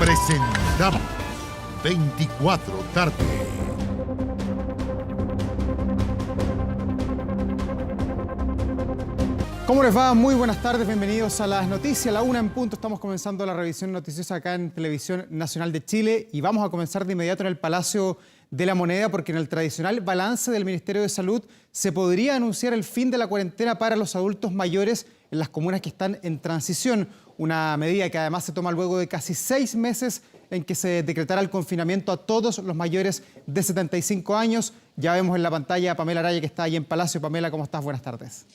Presentamos 24 tarde. ¿Cómo les va? Muy buenas tardes, bienvenidos a las noticias. La 1 en punto, estamos comenzando la revisión noticiosa acá en Televisión Nacional de Chile y vamos a comenzar de inmediato en el Palacio de la Moneda porque en el tradicional balance del Ministerio de Salud se podría anunciar el fin de la cuarentena para los adultos mayores en las comunas que están en transición. Una medida que además se toma luego de casi 6 meses en que se decretara el confinamiento a todos los mayores de 75 años. Ya vemos en la pantalla a Pamela Araya que está ahí en Palacio. Pamela, ¿cómo estás? Buenas tardes.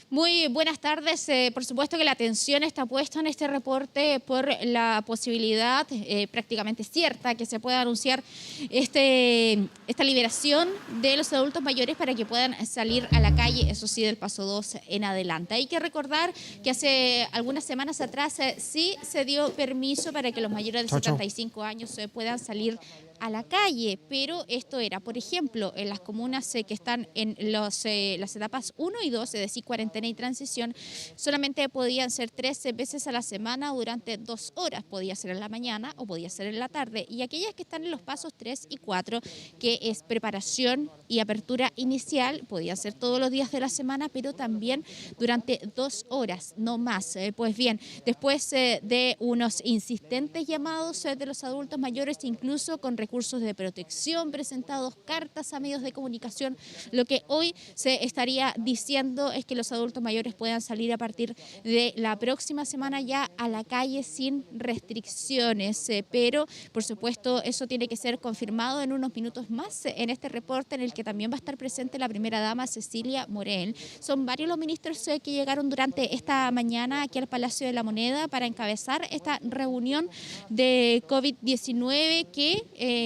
Muy buenas tardes. Por supuesto que la atención está puesta en este reporte por la posibilidad prácticamente cierta que se pueda anunciar esta liberación de los adultos mayores para que puedan salir a la calle, eso sí, del paso 2 en adelante. Hay que recordar que hace algunas semanas atrás sí se dio permiso para que los mayores de 75 años puedan salir a la calle, pero esto era, por ejemplo, en las comunas que están en las etapas 1 y 2, es decir, cuarentena y transición, solamente podían ser 13 veces a la semana durante 2 horas, podía ser en la mañana o podía ser en la tarde, y aquellas que están en los pasos 3 y 4, que es preparación y apertura inicial, podía ser todos los días de la semana, pero también durante 2 horas, no más. Pues bien, después de unos insistentes llamados de los adultos mayores, incluso con recursos de protección presentados, cartas a medios de comunicación, lo que hoy se estaría diciendo es que los adultos mayores puedan salir a partir de la próxima semana ya a la calle sin restricciones, pero por supuesto eso tiene que ser confirmado en unos minutos más en este reporte en el que también va a estar presente la primera dama Cecilia Morel. Son varios los ministros que llegaron durante esta mañana aquí al Palacio de la Moneda para encabezar esta reunión de COVID-19 que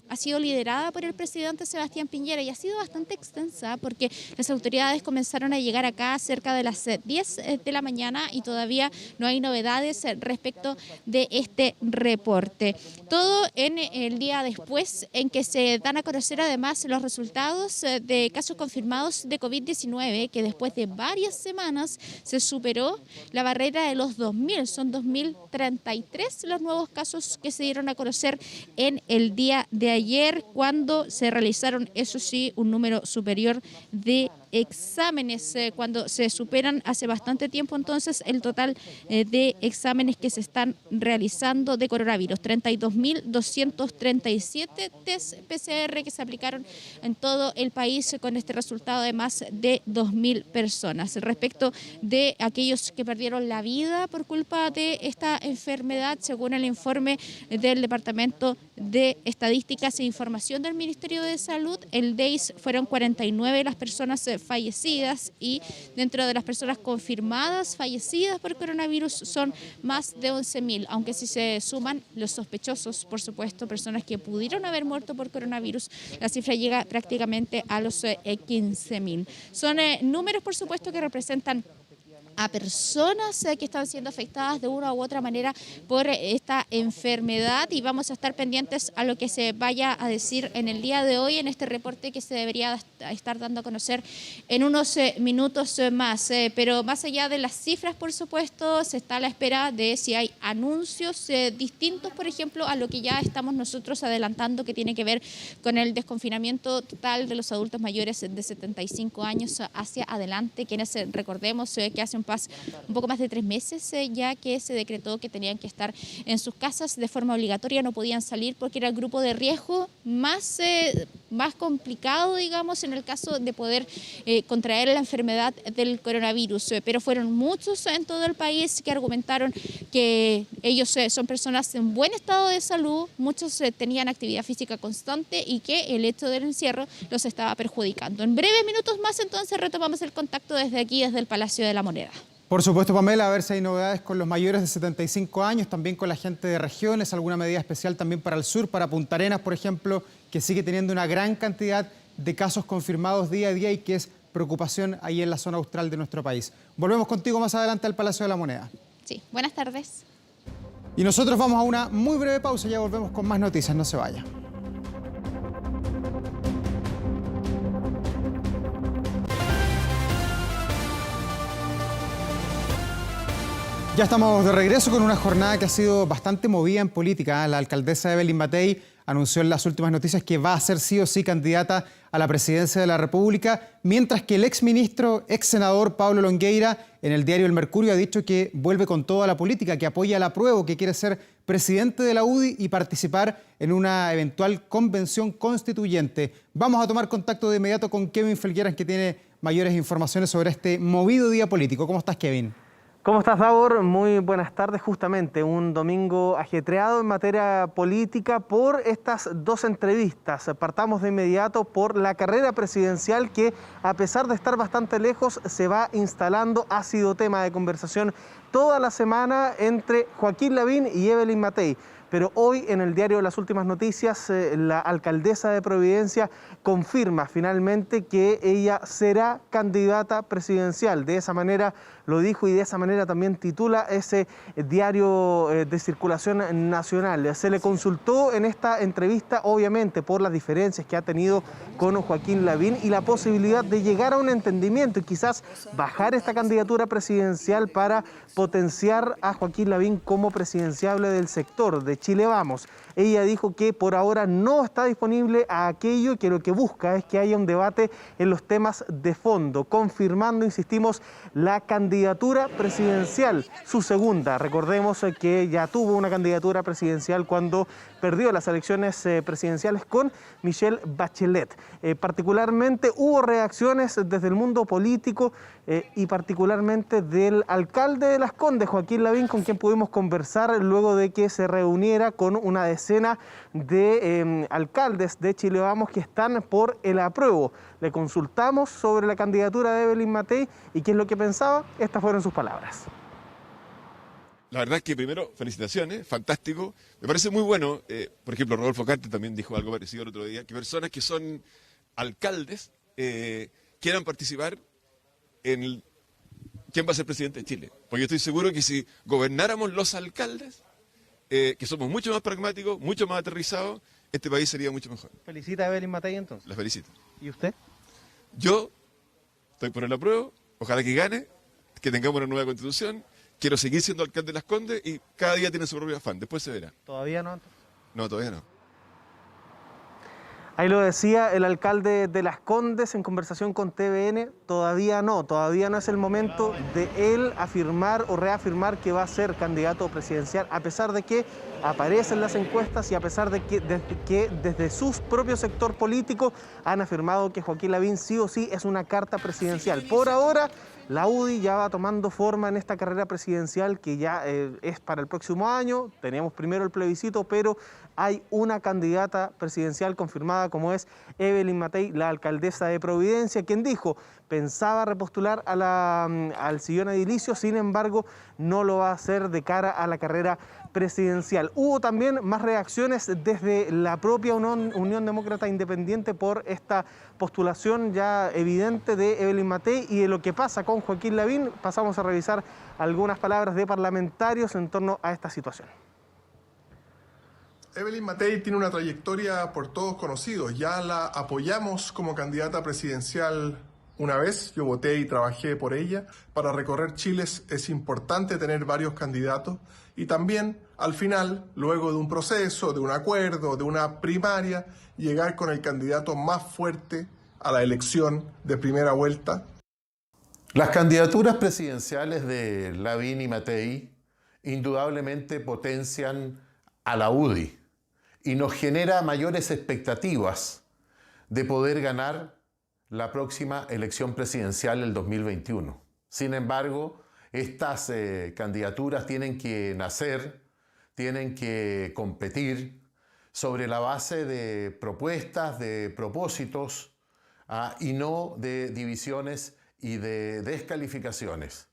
ha sido liderada por el presidente Sebastián Piñera y ha sido bastante extensa porque las autoridades comenzaron a llegar acá cerca de las 10 de la mañana y todavía no hay novedades respecto de este reporte. Todo en el día después en que se dan a conocer además los resultados de casos confirmados de COVID-19, que después de varias semanas se superó la barrera de los 2.000. Son 2.033 los nuevos casos que se dieron a conocer en el día de ayer, cuando se realizaron, eso sí, un número superior de exámenes, cuando se superan hace bastante tiempo entonces el total de exámenes que se están realizando de coronavirus. 32.237 test PCR que se aplicaron en todo el país con este resultado de más de 2.000 personas. Respecto de aquellos que perdieron la vida por culpa de esta enfermedad, según el informe del Departamento de Estadísticas e Información del Ministerio de Salud, el DEIS, fueron 49 las personas fallecidas y dentro de las personas confirmadas fallecidas por coronavirus son más de 11.000, aunque si se suman los sospechosos, por supuesto, personas que pudieron haber muerto por coronavirus, la cifra llega prácticamente a los 15.000. Son números, por supuesto, que representan a personas que están siendo afectadas de una u otra manera por esta enfermedad y vamos a estar pendientes a lo que se vaya a decir en el día de hoy en este reporte que se debería estar dando a conocer en unos minutos más. Pero más allá de las cifras, por supuesto, se está a la espera de si hay anuncios distintos, por ejemplo, a lo que ya estamos nosotros adelantando, que tiene que ver con el desconfinamiento total de los adultos mayores de 75 años hacia adelante, quienes recordemos que hace un poco más de 3 meses ya que se decretó que tenían que estar en sus casas de forma obligatoria, no podían salir porque era el grupo de riesgo más complicado, digamos, en el caso de poder contraer la enfermedad del coronavirus. Pero fueron muchos en todo el país que argumentaron que ellos son personas en buen estado de salud, muchos tenían actividad física constante y que el hecho del encierro los estaba perjudicando. En breves minutos más entonces retomamos el contacto desde aquí, desde el Palacio de la Moneda. Por supuesto, Pamela, a ver si hay novedades con los mayores de 75 años, también con la gente de regiones, alguna medida especial también para el sur, para Punta Arenas, por ejemplo, que sigue teniendo una gran cantidad de casos confirmados día a día y que es preocupación ahí en la zona austral de nuestro país. Volvemos contigo más adelante al Palacio de la Moneda. Sí, buenas tardes. Y nosotros vamos a una muy breve pausa, ya volvemos con más noticias, no se vaya. Ya estamos de regreso con una jornada que ha sido bastante movida en política. La alcaldesa Evelyn Matei anunció en las últimas noticias que va a ser sí o sí candidata a la presidencia de la República, mientras que el exministro, senador Pablo Longueira, en el diario El Mercurio ha dicho que vuelve con toda la política, que apoya el apruebo, que quiere ser presidente de la UDI y participar en una eventual convención constituyente. Vamos a tomar contacto de inmediato con Kevin Felgueras, que tiene mayores informaciones sobre este movido día político. ¿Cómo estás, Kevin? ¿Cómo estás, Davor? Muy buenas tardes. Justamente un domingo ajetreado en materia política por estas dos entrevistas. Partamos de inmediato por la carrera presidencial que, a pesar de estar bastante lejos, se va instalando. Ha sido tema de conversación toda la semana entre Joaquín Lavín y Evelyn Matei. Pero hoy en el diario Las Últimas Noticias, la alcaldesa de Providencia confirma finalmente que ella será candidata presidencial. De esa manera lo dijo y de esa manera también titula ese diario de circulación nacional. Se le consultó en esta entrevista, obviamente, por las diferencias que ha tenido con Joaquín Lavín y la posibilidad de llegar a un entendimiento y quizás bajar esta candidatura presidencial para potenciar a Joaquín Lavín como presidenciable del sector de Chile Vamos. Ella dijo que por ahora no está disponible a aquello, que lo que busca es que haya un debate en los temas de fondo, confirmando, insistimos, la candidatura presidencial, su segunda. Recordemos que ya tuvo una candidatura presidencial cuando perdió las elecciones presidenciales con Michelle Bachelet. Particularmente hubo reacciones desde el mundo político y particularmente del alcalde de Las Condes, Joaquín Lavín, con quien pudimos conversar luego de que se reuniera con una decena de alcaldes de Chile Vamos que están por el apruebo. Le consultamos sobre la candidatura de Evelyn Matei y qué es lo que pensaba. Estas fueron sus palabras. La verdad es que primero, felicitaciones, fantástico. Me parece muy bueno, por ejemplo, Rodolfo Carte también dijo algo parecido el otro día, que personas que son alcaldes quieran participar en quién va a ser presidente de Chile. Porque yo estoy seguro que si gobernáramos los alcaldes, que somos mucho más pragmáticos, mucho más aterrizados, este país sería mucho mejor. ¿Felicita a Evelyn Matei entonces? La felicito. ¿Y usted? Yo estoy por el apruebo, ojalá que gane, que tengamos una nueva constitución. Quiero seguir siendo alcalde de Las Condes y cada día tiene su propio afán, después se verá. ¿Todavía no? No, todavía no. Ahí lo decía el alcalde de Las Condes en conversación con TVN, todavía no es el momento de él afirmar o reafirmar que va a ser candidato presidencial, a pesar de que aparecen las encuestas y a pesar de que desde su propio sector político han afirmado que Joaquín Lavín sí o sí es una carta presidencial. Por ahora, la UDI ya va tomando forma en esta carrera presidencial que ya es para el próximo año. Teníamos primero el plebiscito, pero hay una candidata presidencial confirmada como es Evelyn Matei, la alcaldesa de Providencia, quien dijo pensaba repostular al sillón edilicio, sin embargo no lo va a hacer de cara a la carrera presidencial. Hubo también más reacciones desde la propia Unión Demócrata Independiente por esta postulación ya evidente de Evelyn Matei y de lo que pasa con Joaquín Lavín. Pasamos a revisar algunas palabras de parlamentarios en torno a esta situación. Evelyn Matei tiene una trayectoria por todos conocidos. Ya la apoyamos como candidata presidencial una vez. Yo voté y trabajé por ella. Para recorrer Chile es importante tener varios candidatos y también, al final, luego de un proceso, de un acuerdo, de una primaria, llegar con el candidato más fuerte a la elección de primera vuelta. Las candidaturas presidenciales de Lavín y Matei indudablemente potencian a la UDI y nos genera mayores expectativas de poder ganar la próxima elección presidencial del 2021. Sin embargo, estas candidaturas tienen que nacer, tienen que competir sobre la base de propuestas, de propósitos, y no de divisiones y de descalificaciones.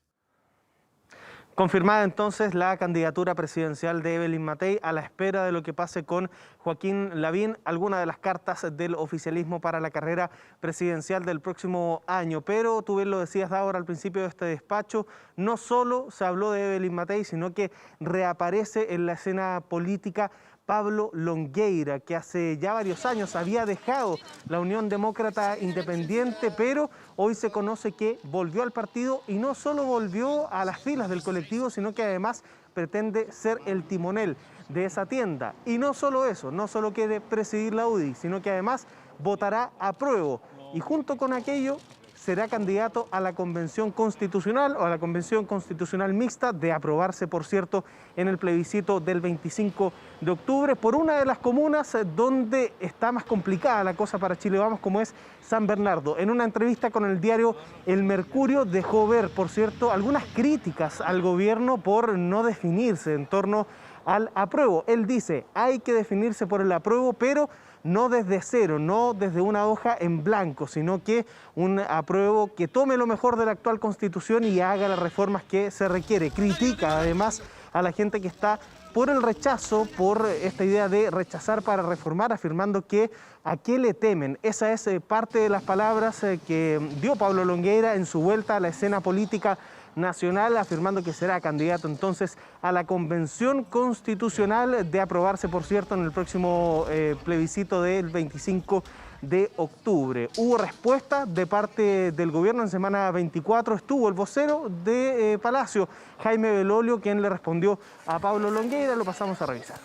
Confirmada entonces la candidatura presidencial de Evelyn Matei a la espera de lo que pase con Joaquín Lavín, alguna de las cartas del oficialismo para la carrera presidencial del próximo año. Pero tú bien lo decías ahora al principio de este despacho, no solo se habló de Evelyn Matei, sino que reaparece en la escena política Pablo Longueira, que hace ya varios años había dejado la Unión Demócrata Independiente, pero hoy se conoce que volvió al partido y no solo volvió a las filas del colectivo ejecutivo, sino que además pretende ser el timonel de esa tienda. Y no solo eso, no solo quiere presidir la UDI, sino que además votará apruebo. Y junto con aquello será candidato a la Convención Constitucional o a la Convención Constitucional Mixta, de aprobarse, por cierto, en el plebiscito del 25 de octubre, por una de las comunas donde está más complicada la cosa para Chile Vamos, como es San Bernardo. En una entrevista con el diario El Mercurio dejó ver, por cierto, algunas críticas al gobierno por no definirse en torno al apruebo. Él dice, hay que definirse por el apruebo, pero no desde cero, no desde una hoja en blanco, sino que un apruebo que tome lo mejor de la actual Constitución y haga las reformas que se requiere. Critica además a la gente que está por el rechazo, por esta idea de rechazar para reformar, afirmando que ¿a qué le temen? Esa es parte de las palabras que dio Pablo Longueira en su vuelta a la escena política nacional, afirmando que será candidato entonces a la Convención Constitucional, de aprobarse, por cierto, en el próximo plebiscito del 25 de octubre. Hubo respuesta de parte del gobierno en semana 24, estuvo el vocero de Palacio, Jaime Belolio, quien le respondió a Pablo Longueira. Lo pasamos a revisar.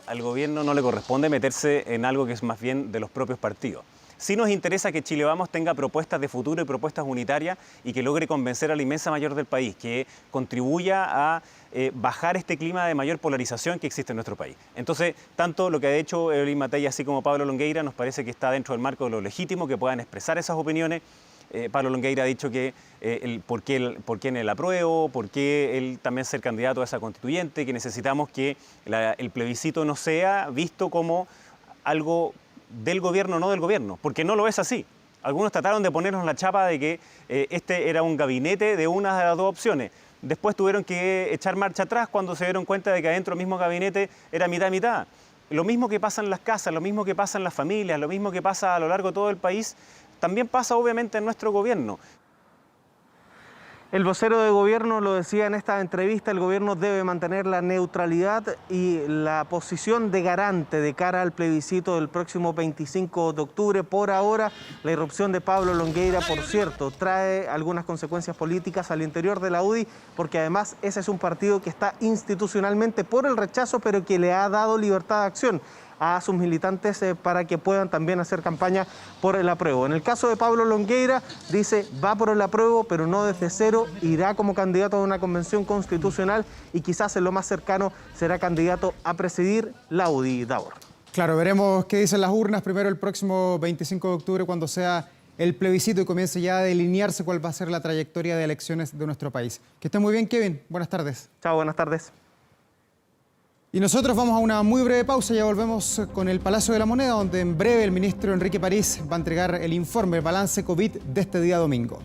Al gobierno no le corresponde meterse en algo que es más bien de los propios partidos. Sí nos interesa que Chile Vamos tenga propuestas de futuro y propuestas unitarias y que logre convencer a la inmensa mayoría del país, que contribuya a bajar este clima de mayor polarización que existe en nuestro país. Entonces, tanto lo que ha hecho Evelyn Matei así como Pablo Longueira nos parece que está dentro del marco de lo legítimo, que puedan expresar esas opiniones. Pablo Longueira ha dicho que por qué en el apruebo, por qué él también ser candidato a esa constituyente, que necesitamos que el plebiscito no sea visto como algo del gobierno, no del gobierno, porque no lo es así. Algunos trataron de ponernos la chapa de que este era un gabinete de una de las dos opciones. Después tuvieron que echar marcha atrás cuando se dieron cuenta de que adentro del mismo gabinete era mitad. Lo mismo que pasa en las casas, lo mismo que pasa en las familias, lo mismo que pasa a lo largo de todo el país, también pasa obviamente en nuestro gobierno. El vocero de gobierno lo decía en esta entrevista, el gobierno debe mantener la neutralidad y la posición de garante de cara al plebiscito del próximo 25 de octubre. Por ahora, la irrupción de Pablo Longueira, por cierto, trae algunas consecuencias políticas al interior de la UDI, porque además ese es un partido que está institucionalmente por el rechazo, pero que le ha dado libertad de acción a sus militantes para que puedan también hacer campaña por el apruebo. En el caso de Pablo Longueira, dice, va por el apruebo, pero no desde cero, irá como candidato a una convención constitucional y quizás en lo más cercano será candidato a presidir la UDI. Davor. Claro, veremos qué dicen las urnas primero el próximo 25 de octubre, cuando sea el plebiscito y comience ya a delinearse cuál va a ser la trayectoria de elecciones de nuestro país. Que esté muy bien, Kevin. Buenas tardes. Chao, buenas tardes. Y nosotros vamos a una muy breve pausa, ya volvemos con el Palacio de la Moneda, donde en breve el ministro Enrique París va a entregar el informe, el balance COVID de este día domingo.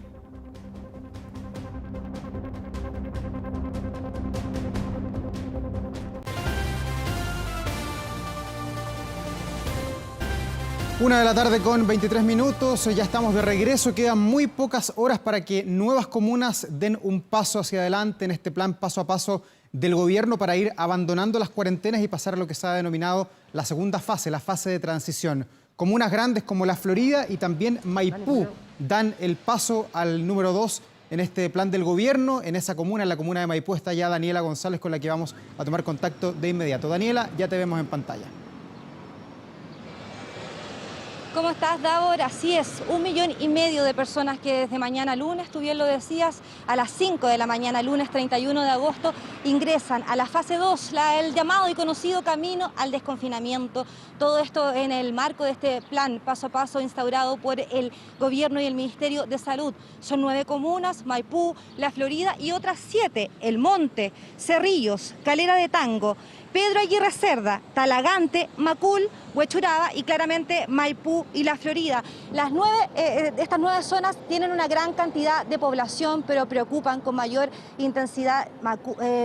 Una de la tarde con 23 minutos, ya estamos de regreso, quedan muy pocas horas para que nuevas comunas den un paso hacia adelante en este plan paso a paso del gobierno para ir abandonando las cuarentenas y pasar a lo que se ha denominado la segunda fase, la fase de transición. Comunas grandes como La Florida y también Maipú dan el paso al número 2 en este plan del gobierno. En esa comuna, en la comuna de Maipú, está ya Daniela González, con la que vamos a tomar contacto de inmediato. Daniela, ya te vemos en pantalla. ¿Cómo estás, Davor? Así es, 1,5 millones de personas que desde mañana lunes, tú bien lo decías, a las 5 de la mañana, lunes 31 de agosto, ingresan a la fase 2, el llamado y conocido camino al desconfinamiento. Todo esto en el marco de este plan paso a paso instaurado por el gobierno y el Ministerio de Salud. Son 9 comunas, Maipú, La Florida y otras 7, El Monte, Cerrillos, Calera de Tango, Pedro Aguirre Cerda, Talagante, Macul, Huechuraba y claramente Maipú y La Florida. Estas 9 zonas tienen una gran cantidad de población, pero preocupan con mayor intensidad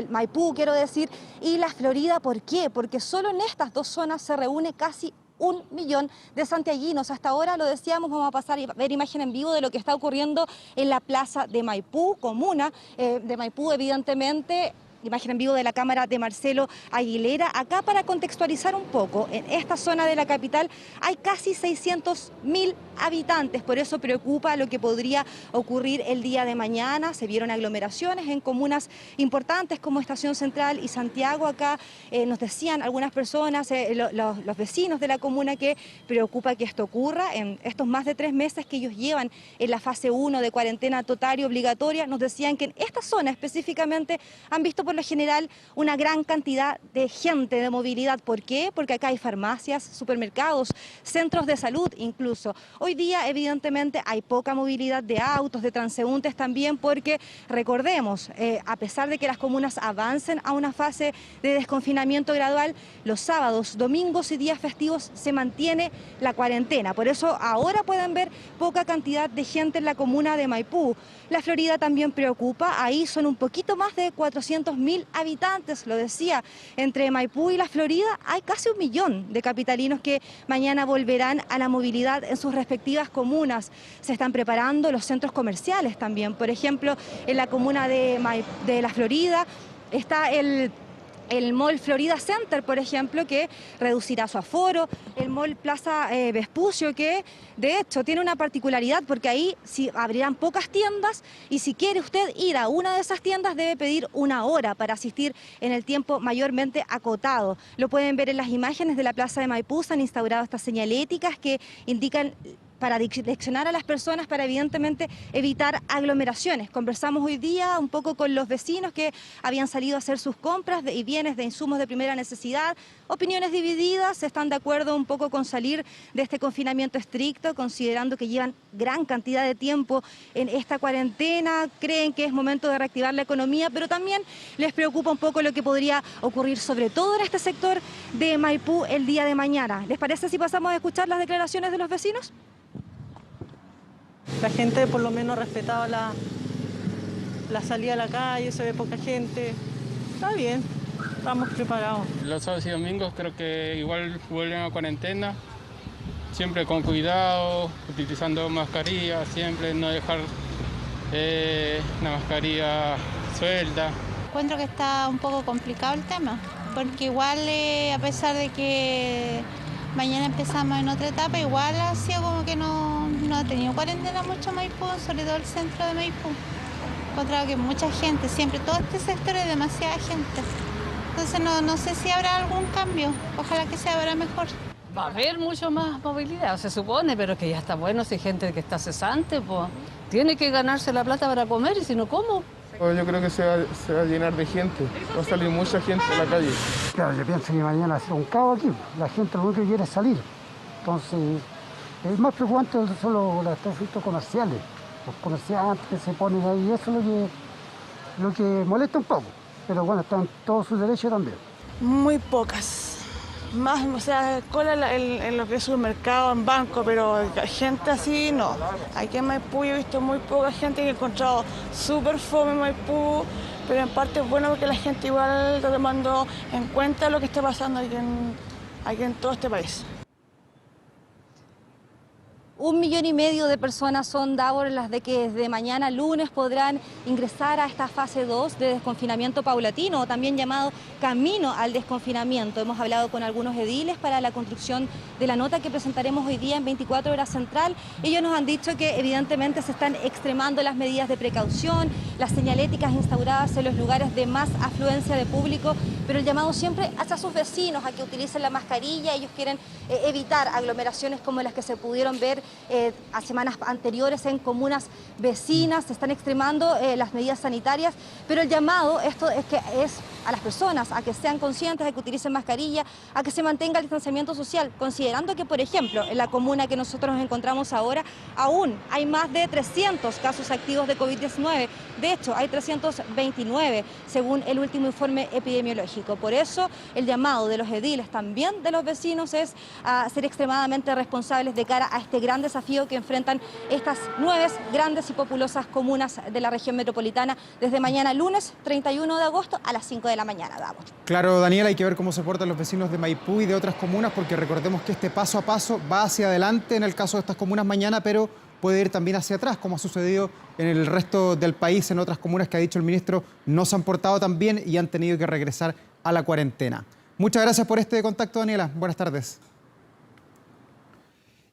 Maipú, quiero decir, y La Florida. ¿Por qué? Porque solo en estas 2 zonas se reúne casi 1 millón de santiaguinos. Hasta ahora, lo decíamos, vamos a pasar a ver imagen en vivo de lo que está ocurriendo en la plaza de Maipú, comuna de Maipú, evidentemente. imagen en vivo de la cámara de Marcelo Aguilera. Acá, para contextualizar un poco, en esta zona de la capital hay casi 600.000 habitantes, por eso preocupa lo que podría ocurrir el día de mañana. Se vieron aglomeraciones en comunas importantes como Estación Central y Santiago. Acá nos decían algunas personas, los vecinos de la comuna, que preocupa que esto ocurra. En estos más de 3 meses que ellos llevan en la fase 1 de cuarentena total y obligatoria, nos decían que en esta zona específicamente han visto por lo general una gran cantidad de gente, de movilidad. ¿Por qué? Porque acá hay farmacias, supermercados, centros de salud incluso. Hoy día evidentemente hay poca movilidad de autos, de transeúntes también, porque recordemos, a pesar de que las comunas avancen a una fase de desconfinamiento gradual, los sábados, domingos y días festivos se mantiene la cuarentena. Por eso ahora pueden ver poca cantidad de gente en la comuna de Maipú. La Florida también preocupa, ahí son un poquito más de 400.000 habitantes, lo decía. Entre Maipú y la Florida hay casi 1 millón de capitalinos que mañana volverán a la movilidad en sus respectivas comunas. Se están preparando los centros comerciales también. Por ejemplo, en la comuna de la Florida está el Mall Florida Center, por ejemplo, que reducirá su aforo, el Mall Plaza Vespucio, que de hecho tiene una particularidad, porque ahí abrirán pocas tiendas, y si quiere usted ir a una de esas tiendas debe pedir 1 hora para asistir en el tiempo mayormente acotado. Lo pueden ver en las imágenes de la Plaza de Maipú. Se han instaurado estas señaléticas que indican, para direccionar a las personas, para evidentemente evitar aglomeraciones. Conversamos hoy día un poco con los vecinos que habían salido a hacer sus compras y bienes de insumos de primera necesidad. Opiniones divididas, están de acuerdo un poco con salir de este confinamiento estricto, considerando que llevan gran cantidad de tiempo en esta cuarentena, creen que es momento de reactivar la economía, pero también les preocupa un poco lo que podría ocurrir, sobre todo en este sector de Maipú, el día de mañana. ¿Les parece si pasamos a escuchar las declaraciones de los vecinos? La gente por lo menos respetaba la salida a la calle, se ve poca gente. Está bien, estamos preparados. Los sábados y domingos creo que igual vuelven a cuarentena, siempre con cuidado, utilizando mascarilla, siempre no dejar la mascarilla suelta. Encuentro que está un poco complicado el tema, porque igual a pesar de que mañana empezamos en otra etapa, igual ha sido como que no ha tenido cuarentena mucho Maipú, sobre todo el centro de Maipú. He encontrado que mucha gente, siempre todo este sector es demasiada gente. Entonces no sé si habrá algún cambio, ojalá que sea ahora mejor. Va a haber mucho más movilidad, se supone, pero que ya está bueno si hay gente que está cesante, pues tiene que ganarse la plata para comer, y si no, ¿cómo? Yo creo que se va a llenar de gente, va a salir mucha gente a la calle. Claro, yo pienso que mañana va a ser un caos aquí, la gente lo único que quiere es salir. Entonces, el más preocupante son los establecimientos comerciales, los comerciantes que se ponen ahí, eso es lo que molesta un poco, pero bueno, están todos sus derechos también. Muy pocas. Más, o sea, cola en lo que es supermercado, en banco, pero gente así no. Aquí en Maipú yo he visto muy poca gente, que he encontrado súper fome en Maipú, pero en parte es bueno porque la gente igual está tomando en cuenta lo que está pasando aquí en todo este país. 1,5 millones de personas son, Davor, las de que desde mañana lunes podrán ingresar a esta fase 2 de desconfinamiento paulatino, o también llamado camino al desconfinamiento. Hemos hablado con algunos ediles para la construcción de la nota que presentaremos hoy día en 24 Horas Central. Ellos nos han dicho que evidentemente se están extremando las medidas de precaución, las señaléticas instauradas en los lugares de más afluencia de público, pero el llamado siempre hacia sus vecinos a que utilicen la mascarilla. Ellos quieren evitar aglomeraciones como las que se pudieron ver a semanas anteriores en comunas vecinas. Se están extremando las medidas sanitarias, pero el llamado es a las personas a que sean conscientes, a que utilicen mascarilla, a que se mantenga el distanciamiento social, considerando que, por ejemplo, en la comuna que nosotros nos encontramos ahora, aún hay más de 300 casos activos de COVID-19. De hecho, hay 329, según el último informe epidemiológico. Por eso, el llamado de los ediles, también de los vecinos, es a ser extremadamente responsables de cara a este gran desafío que enfrentan estas 9 grandes y populosas comunas de la región metropolitana desde mañana lunes 31 de agosto a las 5 de la mañana. Damos. Claro, Daniela, hay que ver cómo se portan los vecinos de Maipú y de otras comunas, porque recordemos que este paso a paso va hacia adelante en el caso de estas comunas mañana, pero puede ir también hacia atrás, como ha sucedido en el resto del país, en otras comunas que ha dicho el ministro no se han portado tan bien y han tenido que regresar a la cuarentena. Muchas gracias por este contacto, Daniela. Buenas tardes.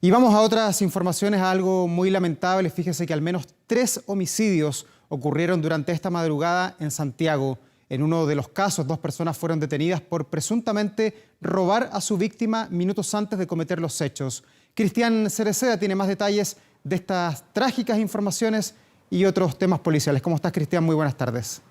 Y vamos a otras informaciones, a algo muy lamentable. Fíjese que al menos 3 homicidios ocurrieron durante esta madrugada en Santiago. En uno de los casos, 2 personas fueron detenidas por presuntamente robar a su víctima minutos antes de cometer los hechos. Cristian Cereceda tiene más detalles de estas trágicas informaciones y otros temas policiales. ¿Cómo estás, Cristian? Muy buenas tardes.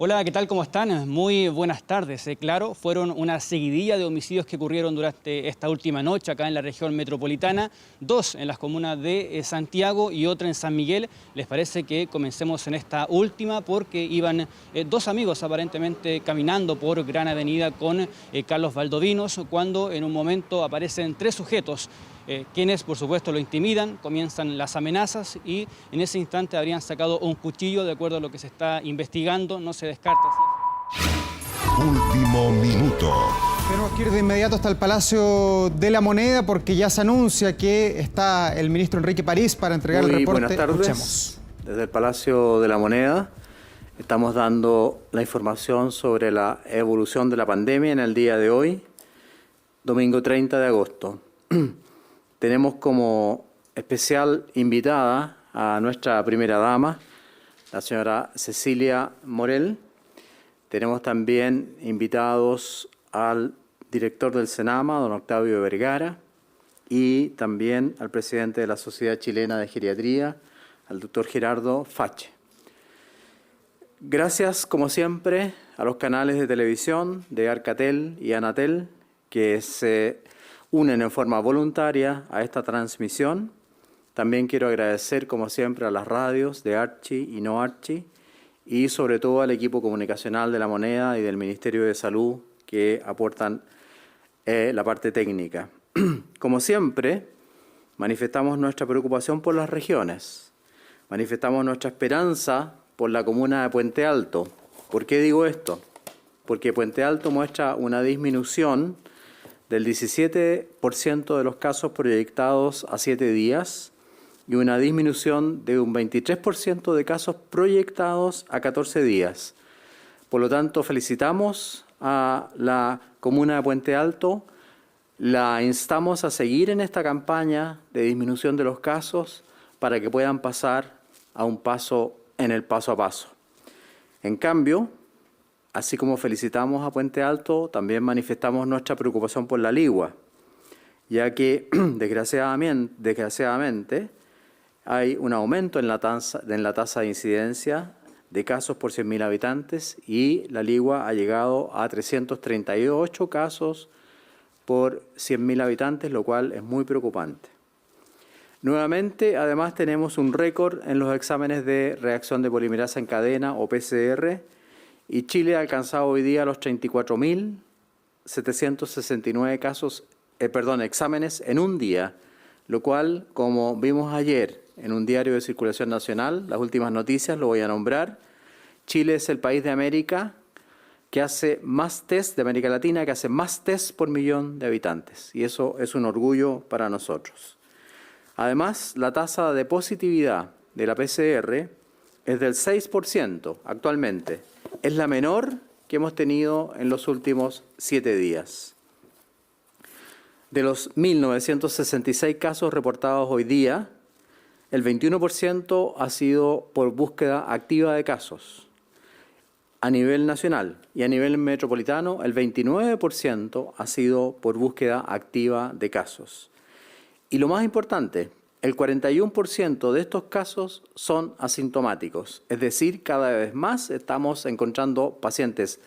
Hola, ¿qué tal? ¿Cómo están? Muy buenas tardes. Claro, fueron una seguidilla de homicidios que ocurrieron durante esta última noche acá en la región metropolitana, 2 en las comunas de Santiago y otra en San Miguel. ¿Les parece que comencemos en esta última? Porque iban 2 amigos aparentemente caminando por Gran Avenida con Carlos Valdovinos, cuando en un momento aparecen 3 sujetos, quienes por supuesto lo intimidan, comienzan las amenazas y en ese instante habrían sacado un cuchillo, de acuerdo a lo que se está investigando, no se descarta. Último minuto. Tenemos que ir de inmediato hasta el Palacio de la Moneda porque ya se anuncia que está el ministro Enrique París para entregar el reporte. Buenas tardes. Escuchemos. Desde el Palacio de la Moneda estamos dando la información sobre la evolución de la pandemia en el día de hoy, domingo 30 de agosto. Tenemos como especial invitada a nuestra primera dama, la señora Cecilia Morel. Tenemos también invitados al director del Senama, don Octavio Vergara, y también al presidente de la Sociedad Chilena de Geriatría, al doctor Gerardo Fache. Gracias, como siempre, a los canales de televisión de Arcatel y Anatel, que se unen en forma voluntaria a esta transmisión. También quiero agradecer, como siempre, a las radios de Archi y No Archi y sobre todo al equipo comunicacional de La Moneda y del Ministerio de Salud que aportan la parte técnica. Como siempre, manifestamos nuestra preocupación por las regiones, manifestamos nuestra esperanza por la comuna de Puente Alto. ¿Por qué digo esto? Porque Puente Alto muestra una disminución del 17% de los casos proyectados a 7 días y una disminución de un 23% de casos proyectados a 14 días. Por lo tanto, felicitamos a la comuna de Puente Alto, la instamos a seguir en esta campaña de disminución de los casos para que puedan pasar a un paso en el paso a paso. En cambio, así como felicitamos a Puente Alto, también manifestamos nuestra preocupación por La Ligua, ya que desgraciadamente hay un aumento en la tasa de incidencia de casos por 100.000 habitantes y La Ligua ha llegado a 338 casos por 100.000 habitantes, lo cual es muy preocupante. Nuevamente, además, tenemos un récord en los exámenes de reacción de polimerasa en cadena o PCR, y Chile ha alcanzado hoy día los 34.769 exámenes en un día, lo cual, como vimos ayer en un diario de circulación nacional, las últimas noticias, lo voy a nombrar, Chile es el país de América que hace más test, de América Latina, que hace más test por millón de habitantes, y eso es un orgullo para nosotros. Además, la tasa de positividad de la PCR es del 6% actualmente. Es la menor que hemos tenido en los últimos 7 días. De los 1.966 casos reportados hoy día, el 21% ha sido por búsqueda activa de casos. A nivel nacional y a nivel metropolitano, el 29% ha sido por búsqueda activa de casos. Y lo más importante, el 41% de estos casos son asintomáticos. Es decir, cada vez más estamos encontrando pacientes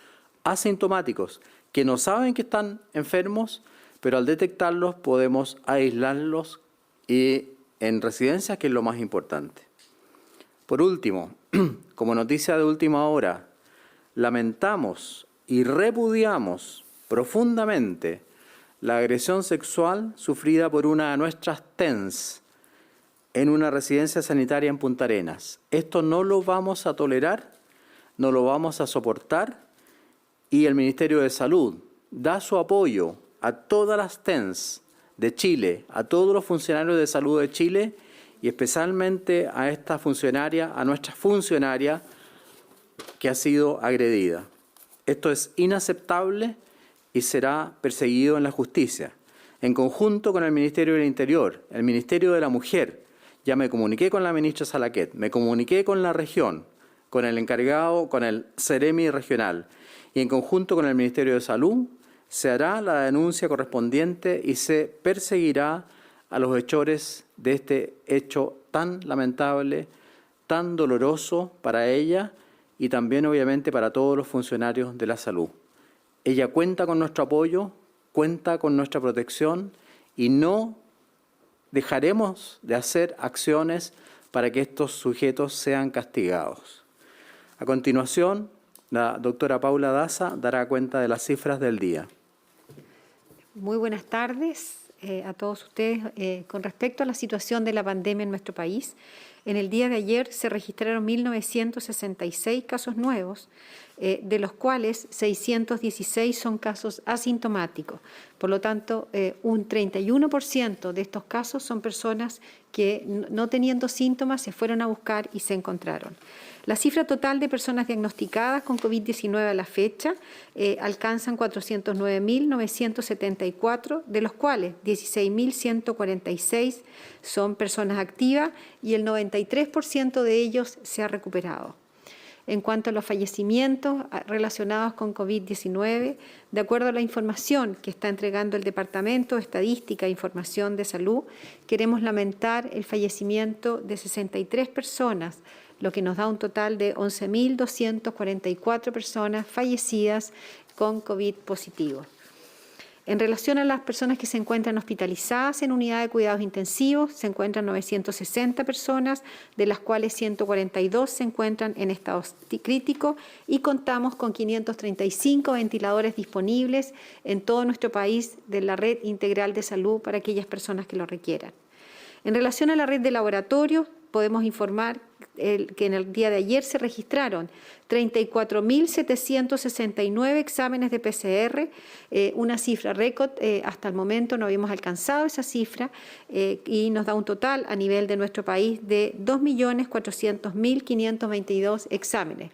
asintomáticos que no saben que están enfermos, pero al detectarlos podemos aislarlos y en residencias, que es lo más importante. Por último, como noticia de última hora, lamentamos y repudiamos profundamente la agresión sexual sufrida por una de nuestras TENS en una residencia sanitaria en Punta Arenas. Esto no lo vamos a tolerar, no lo vamos a soportar, y el Ministerio de Salud da su apoyo a todas las TENS de Chile, a todos los funcionarios de salud de Chile, y especialmente a esta funcionaria, a nuestra funcionaria que ha sido agredida. Esto es inaceptable y será perseguido en la justicia. En conjunto con el Ministerio del Interior, el Ministerio de la Mujer, ya me comuniqué con la ministra Salaquet, me comuniqué con la región, con el encargado, con el Seremi regional, y en conjunto con el Ministerio de Salud, se hará la denuncia correspondiente y se perseguirá a los hechores de este hecho tan lamentable, tan doloroso para ella y también obviamente para todos los funcionarios de la salud. Ella cuenta con nuestro apoyo, cuenta con nuestra protección y no dejaremos de hacer acciones para que estos sujetos sean castigados. A continuación, la doctora Paula Daza dará cuenta de las cifras del día. Muy buenas tardes a todos ustedes. Con respecto a la situación de la pandemia en nuestro país, en el día de ayer se registraron 1.966 casos nuevos, de los cuales 616 son casos asintomáticos. Por lo tanto, un 31% de estos casos son personas que, no teniendo síntomas, se fueron a buscar y se encontraron. La cifra total de personas diagnosticadas con COVID-19 a la fecha alcanzan 409.974, de los cuales 16.146 son personas activas y el 93% de ellos se ha recuperado. En cuanto a los fallecimientos relacionados con COVID-19, de acuerdo a la información que está entregando el Departamento de Estadística e Información de Salud, queremos lamentar el fallecimiento de 63 personas, lo que nos da un total de 11.244 personas fallecidas con COVID positivo. En relación a las personas que se encuentran hospitalizadas en unidad de cuidados intensivos, se encuentran 960 personas, de las cuales 142 se encuentran en estado crítico y contamos con 535 ventiladores disponibles en todo nuestro país de la red integral de salud para aquellas personas que lo requieran. En relación a la red de laboratorios, podemos informar que en el día de ayer se registraron 34.769 exámenes de PCR, una cifra récord. Hasta el momento no habíamos alcanzado esa cifra y nos da un total a nivel de nuestro país de 2.400.522 exámenes.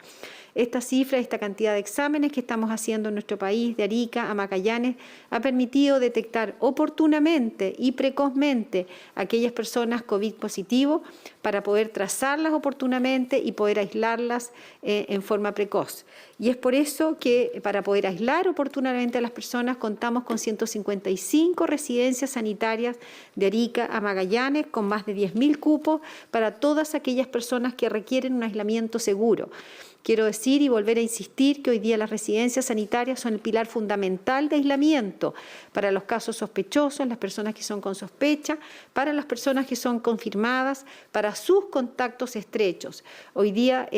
Esta cifra, esta cantidad de exámenes que estamos haciendo en nuestro país, de Arica a Magallanes, ha permitido detectar oportunamente y precozmente a aquellas personas COVID positivo para poder trazarlas oportunamente y poder aislarlas en forma precoz. Y es por eso que para poder aislar oportunamente a las personas contamos con 155 residencias sanitarias de Arica a Magallanes con más de 10.000 cupos para todas aquellas personas que requieren un aislamiento seguro. Quiero decir y volver a insistir que hoy día las residencias sanitarias son el pilar fundamental de aislamiento para los casos sospechosos, las personas que son con sospecha, para las personas que son confirmadas, para sus contactos estrechos. Hoy día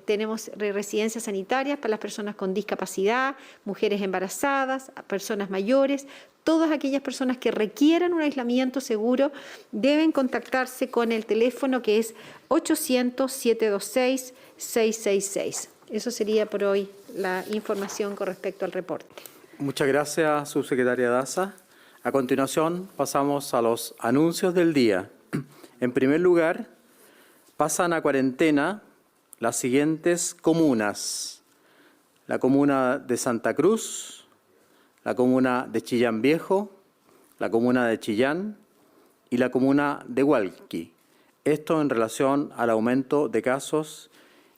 tenemos residencias sanitarias para las personas con discapacidad, mujeres embarazadas, personas mayores. Todas aquellas personas que requieran un aislamiento seguro deben contactarse con el teléfono que es 800-726-666. Eso sería por hoy la información con respecto al reporte. Muchas gracias, subsecretaria Daza. A continuación pasamos a los anuncios del día. En primer lugar, pasan a cuarentena las siguientes comunas: la comuna de Santa Cruz, la comuna de Chillán Viejo, la comuna de Chillán y la comuna de Hualqui. Esto en relación al aumento de casos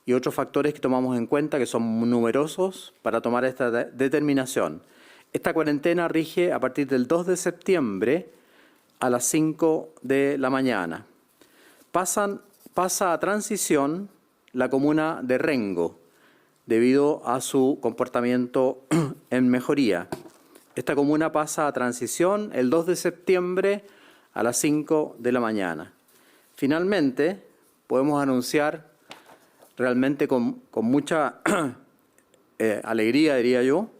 y otros factores que tomamos en cuenta que son numerosos para tomar esta determinación. Esta cuarentena rige a partir del 2 de septiembre a las 5 de la mañana. Pasa a transición la comuna de Rengo debido a su comportamiento en mejoría. Esta comuna pasa a transición el 2 de septiembre a las 5 de la mañana. Finalmente, podemos anunciar realmente con mucha alegría, diría yo,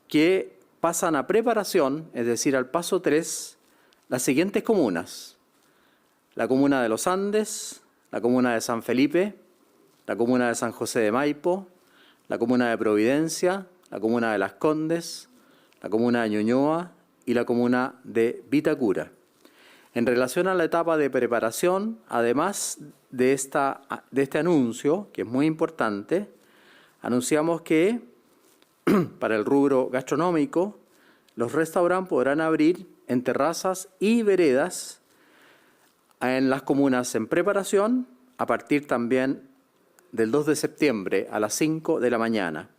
que pasan a preparación, es decir, al paso 3, las siguientes comunas: la comuna de Los Andes, la comuna de San Felipe, la comuna de San José de Maipo, la comuna de Providencia, la comuna de Las Condes, la comuna de Ñuñoa y la comuna de Vitacura. En relación a la etapa de preparación, además de este anuncio, que es muy importante, anunciamos que para el rubro gastronómico, los restaurantes podrán abrir en terrazas y veredas en las comunas en preparación a partir también del 2 de septiembre a las 5 de la mañana.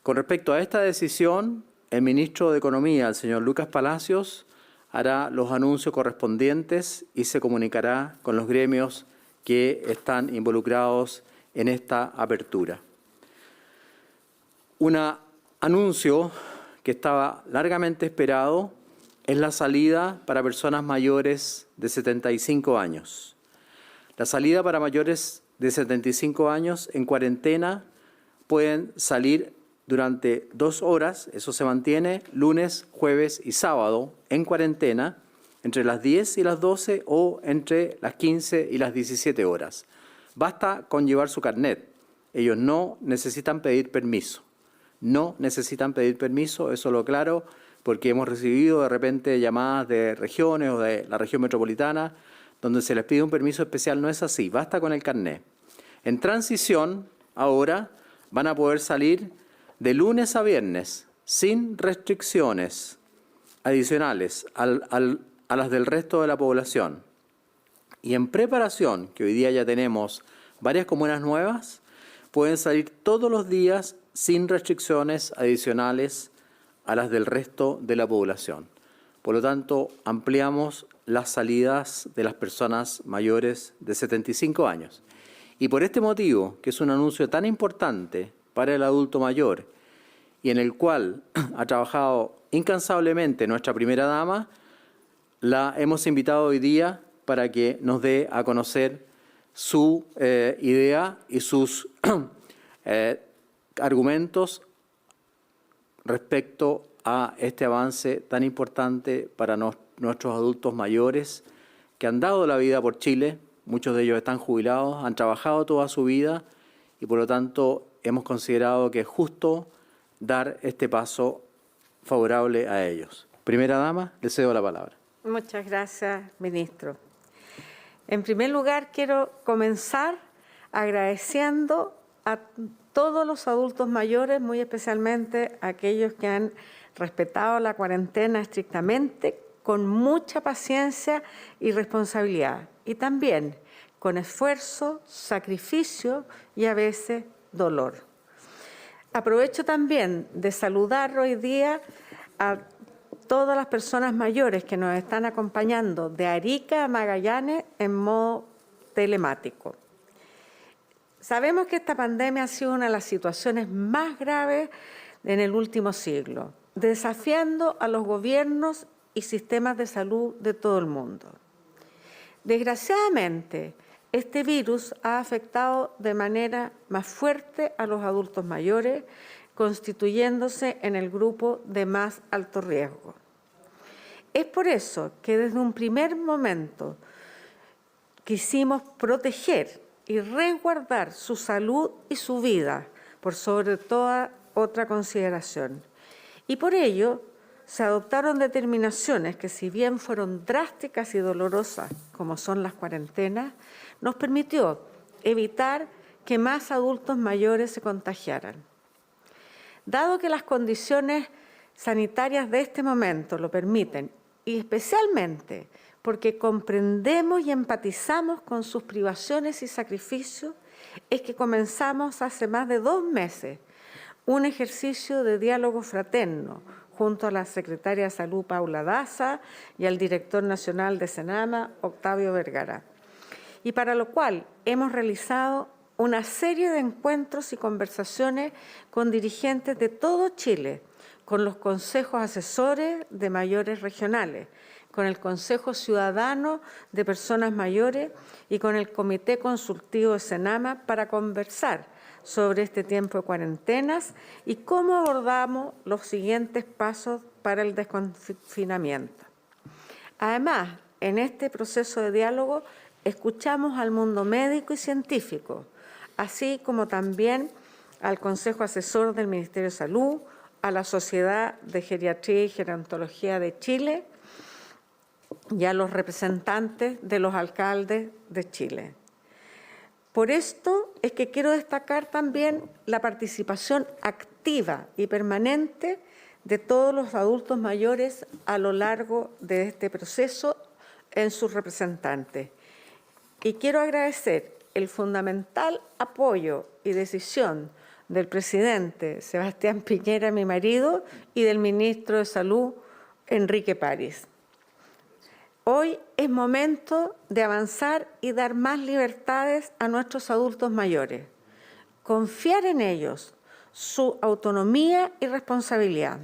Con respecto a esta decisión, el ministro de Economía, el señor Lucas Palacios, hará los anuncios correspondientes y se comunicará con los gremios que están involucrados en esta apertura. Un anuncio que estaba largamente esperado es la salida para personas mayores de 75 años. La salida para mayores de 75 años en cuarentena pueden salir durante 2 horas, eso se mantiene, lunes, jueves y sábado, en cuarentena, entre las 10 y las 12 o entre las 15 y las 17 horas. Basta con llevar su carnet. Ellos no necesitan pedir permiso. No necesitan pedir permiso, eso lo aclaro, porque hemos recibido de repente llamadas de regiones o de la región metropolitana donde se les pide un permiso especial. No es así, basta con el carnet. En transición, ahora, van a poder salir de lunes a viernes, sin restricciones adicionales a las del resto de la población. Y en preparación, que hoy día ya tenemos varias comunas nuevas, pueden salir todos los días sin restricciones adicionales a las del resto de la población. Por lo tanto, ampliamos las salidas de las personas mayores de 75 años. Y por este motivo, que es un anuncio tan importante para el adulto mayor y en el cual ha trabajado incansablemente nuestra primera dama, la hemos invitado hoy día para que nos dé a conocer su idea y sus argumentos respecto a este avance tan importante para nuestros adultos mayores que han dado la vida por Chile. Muchos de ellos están jubilados, han trabajado toda su vida y por lo tanto hemos considerado que es justo dar este paso favorable a ellos. Primera dama, le cedo la palabra. Muchas gracias, ministro. En primer lugar, quiero comenzar agradeciendo a todos los adultos mayores, muy especialmente a aquellos que han respetado la cuarentena estrictamente, con mucha paciencia y responsabilidad, y también con esfuerzo, sacrificio y a veces dolor. Aprovecho también de saludar hoy día a todas las personas mayores que nos están acompañando de Arica a Magallanes en modo telemático. Sabemos que esta pandemia ha sido una de las situaciones más graves en el último siglo, desafiando a los gobiernos y sistemas de salud de todo el mundo. Desgraciadamente, este virus ha afectado de manera más fuerte a los adultos mayores, constituyéndose en el grupo de más alto riesgo. Es por eso que desde un primer momento quisimos proteger y resguardar su salud y su vida por sobre toda otra consideración. Y por ello se adoptaron determinaciones que, si bien fueron drásticas y dolorosas, como son las cuarentenas, nos permitió evitar que más adultos mayores se contagiaran. Dado que las condiciones sanitarias de este momento lo permiten, y especialmente porque comprendemos y empatizamos con sus privaciones y sacrificios, es que comenzamos hace más de 2 meses un ejercicio de diálogo fraterno junto a la secretaria de Salud, Paula Daza, y al director nacional de Senama, Octavio Vergara, y para lo cual hemos realizado una serie de encuentros y conversaciones con dirigentes de todo Chile, con los consejos asesores de mayores regionales, con el Consejo Ciudadano de Personas Mayores y con el Comité Consultivo de Senama para conversar sobre este tiempo de cuarentenas y cómo abordamos los siguientes pasos para el desconfinamiento. Además, en este proceso de diálogo escuchamos al mundo médico y científico, así como también al Consejo Asesor del Ministerio de Salud, a la Sociedad de Geriatría y Gerontología de Chile y a los representantes de los alcaldes de Chile. Por esto es que quiero destacar también la participación activa y permanente de todos los adultos mayores a lo largo de este proceso en sus representantes. Y quiero agradecer el fundamental apoyo y decisión del presidente Sebastián Piñera, mi marido, y del ministro de Salud, Enrique París. Hoy es momento de avanzar y dar más libertades a nuestros adultos mayores, confiar en ellos, su autonomía y responsabilidad.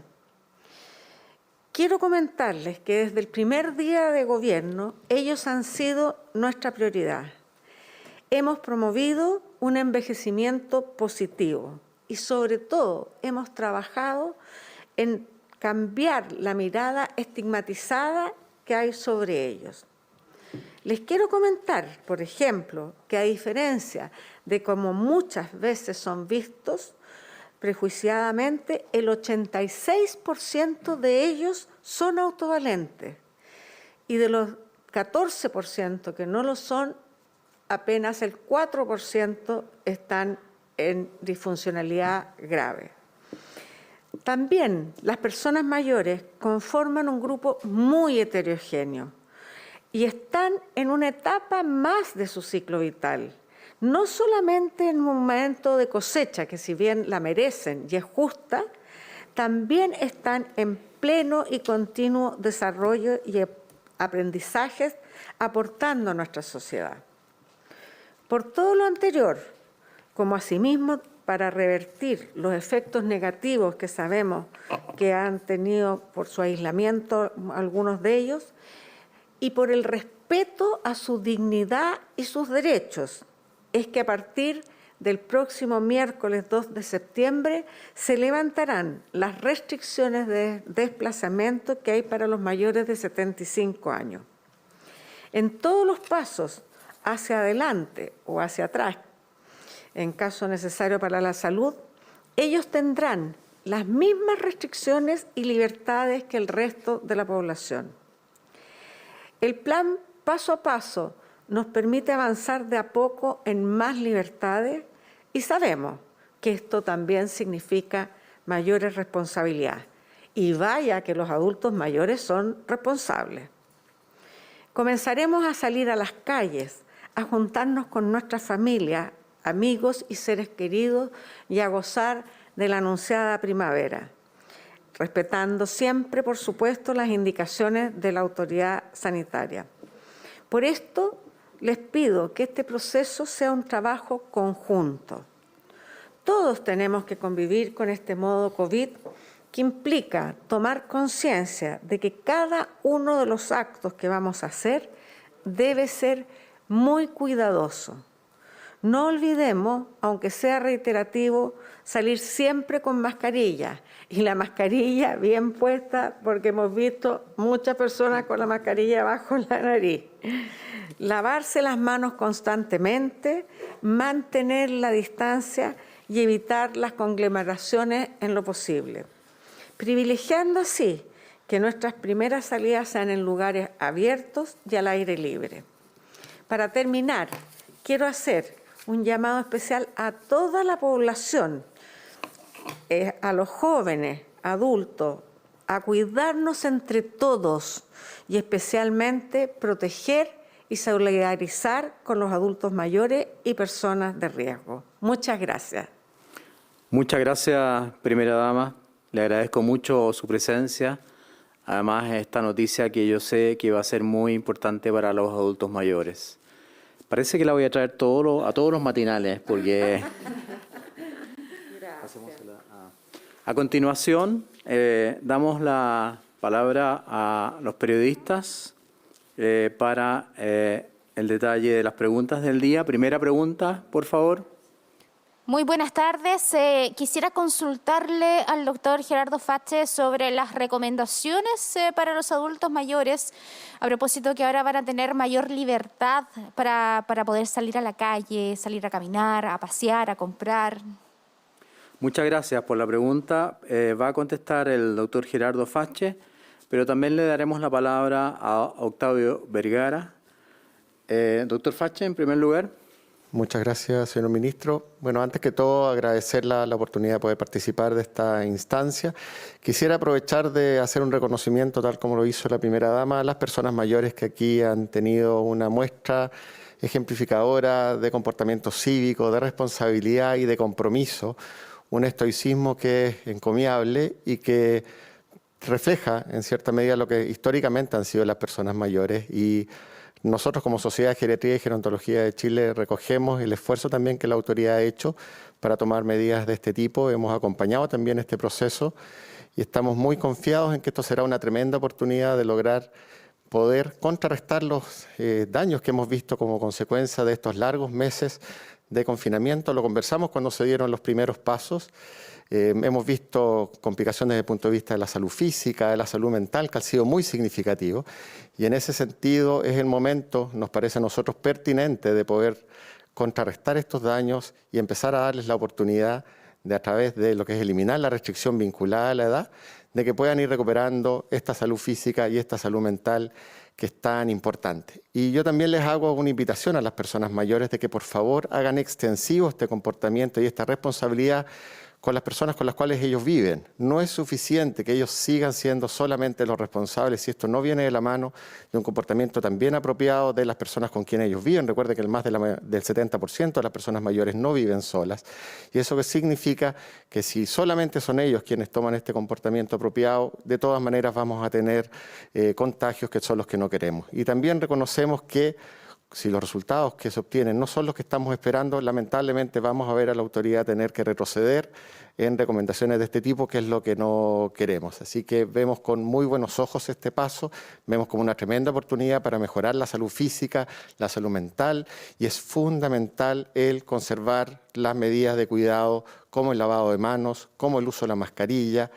Quiero comentarles que desde el primer día de gobierno ellos han sido nuestra prioridad. Hemos promovido un envejecimiento positivo y sobre todo hemos trabajado en cambiar la mirada estigmatizada que hay sobre ellos. Les quiero comentar, por ejemplo, que a diferencia de cómo muchas veces son vistos prejuiciadamente, el 86% de ellos son autovalentes y de los 14% que no lo son, apenas el 4% están en disfuncionalidad grave. También las personas mayores conforman un grupo muy heterogéneo y están en una etapa más de su ciclo vital, no solamente en un momento de cosecha, que si bien la merecen y es justa, también están en pleno y continuo desarrollo y aprendizajes aportando a nuestra sociedad. Por todo lo anterior, como asimismo para revertir los efectos negativos que sabemos que han tenido por su aislamiento algunos de ellos, y por el respeto a su dignidad y sus derechos, es que a partir del próximo miércoles 2 de septiembre se levantarán las restricciones de desplazamiento que hay para los mayores de 75 años. En todos los pasos hacia adelante o hacia atrás, en caso necesario para la salud, ellos tendrán las mismas restricciones y libertades que el resto de la población. El plan paso a paso nos permite avanzar de a poco en más libertades y sabemos que esto también significa mayores responsabilidades. Y vaya que los adultos mayores son responsables. Comenzaremos a salir a las calles, a juntarnos con nuestras familias, amigos y seres queridos y a gozar de la anunciada primavera, respetando siempre, por supuesto, las indicaciones de la autoridad sanitaria. Por esto, les pido que este proceso sea un trabajo conjunto. Todos tenemos que convivir con este modo COVID que implica tomar conciencia de que cada uno de los actos que vamos a hacer debe ser muy cuidadoso. No olvidemos, aunque sea reiterativo, salir siempre con mascarilla y la mascarilla bien puesta porque hemos visto muchas personas con la mascarilla bajo la nariz. Lavarse las manos constantemente, mantener la distancia y evitar las conglomeraciones en lo posible, privilegiando así que nuestras primeras salidas sean en lugares abiertos y al aire libre. Para terminar, quiero hacer un llamado especial a toda la población, a los jóvenes, adultos, a cuidarnos entre todos y especialmente proteger y solidarizar con los adultos mayores y personas de riesgo. Muchas gracias. Muchas gracias, primera dama. Le agradezco mucho su presencia. Además, esta noticia que yo sé que va a ser muy importante para los adultos mayores. Parece que la voy a traer a todos los matinales, porque... A continuación, damos la palabra a los periodistas para el detalle de las preguntas del día. Primera pregunta, por favor. Muy buenas tardes. Quisiera consultarle al doctor Gerardo Fache sobre las recomendaciones para los adultos mayores, a propósito que ahora van a tener mayor libertad para poder salir a la calle, salir a caminar, a pasear, a comprar. Muchas gracias por la pregunta. Va a contestar el doctor Gerardo Fache, pero también le daremos la palabra a Octavio Vergara. Doctor Fache, en primer lugar. Muchas gracias, señor ministro. Bueno, antes que todo, agradecer la oportunidad de poder participar de esta instancia. Quisiera aprovechar de hacer un reconocimiento, tal como lo hizo la primera dama, a las personas mayores que aquí han tenido una muestra ejemplificadora de comportamiento cívico, de responsabilidad y de compromiso, un estoicismo que es encomiable y que refleja, en cierta medida, lo que históricamente han sido las personas mayores. Y nosotros, como Sociedad de Geriatría y Gerontología de Chile, recogemos el esfuerzo también que la autoridad ha hecho para tomar medidas de este tipo. Hemos acompañado también este proceso y estamos muy confiados en que esto será una tremenda oportunidad de lograr poder contrarrestar los daños que hemos visto como consecuencia de estos largos meses de confinamiento. Lo conversamos cuando se dieron los primeros pasos. Hemos visto complicaciones desde el punto de vista de la salud física, de la salud mental, que han sido muy significativos. Y en ese sentido es el momento, nos parece a nosotros, pertinente de poder contrarrestar estos daños y empezar a darles la oportunidad de, a través de lo que es eliminar la restricción vinculada a la edad, de que puedan ir recuperando esta salud física y esta salud mental que es tan importante. Y yo también les hago una invitación a las personas mayores de que por favor hagan extensivo este comportamiento y esta responsabilidad con las personas con las cuales ellos viven. No es suficiente que ellos sigan siendo solamente los responsables si esto no viene de la mano de un comportamiento también apropiado de las personas con quienes ellos viven. Recuerden que más del 70% de las personas mayores no viven solas. Y eso que significa que si solamente son ellos quienes toman este comportamiento apropiado, de todas maneras vamos a tener contagios que son los que no queremos. Y también reconocemos que si los resultados que se obtienen no son los que estamos esperando, lamentablemente vamos a ver a la autoridad tener que retroceder en recomendaciones de este tipo, que es lo que no queremos. Así que vemos con muy buenos ojos este paso, vemos como una tremenda oportunidad para mejorar la salud física, la salud mental, y es fundamental el conservar las medidas de cuidado, como el lavado de manos, como el uso de la mascarilla,